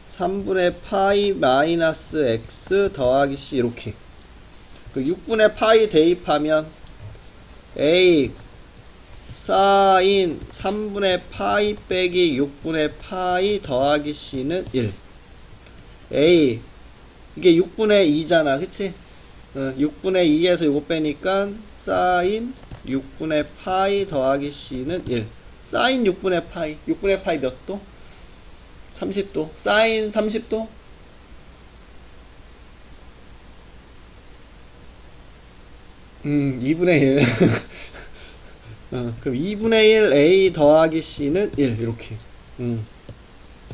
3분의 파이 마이너스 x 더하기 c 이렇게. 그 6분의 파이 대입하면 a 사인 3분의 파이 빼기 6분의 파이 더하기 c는 1. a 이게 6분의 2잖아. 그치? 6분의 2에서 요거 빼니까 사인 6분의 파이 더하기 c는 1. 사인 6분의 파이. 6분의 파이 몇 도? 30도. 사인 30도? 2분의 1. 그럼 2분의 1 A 더하기 C는 1 이렇게.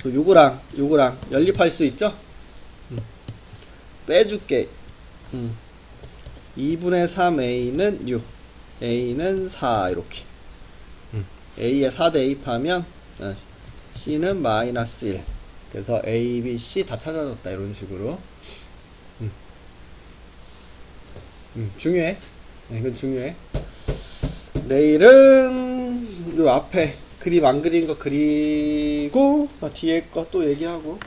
그 요거랑 연립할 수 있죠? 빼줄게. 2분의 3 A는 6, A는 4 이렇게. A에 4 대입하면 C는 마이너스 1. 그래서 A, B, C 다 찾아졌다 이런 식으로. 중요해. 이건 중요해. 내일은 요 앞에 그림 안 그린 거 그리고 뒤에 거 또 얘기하고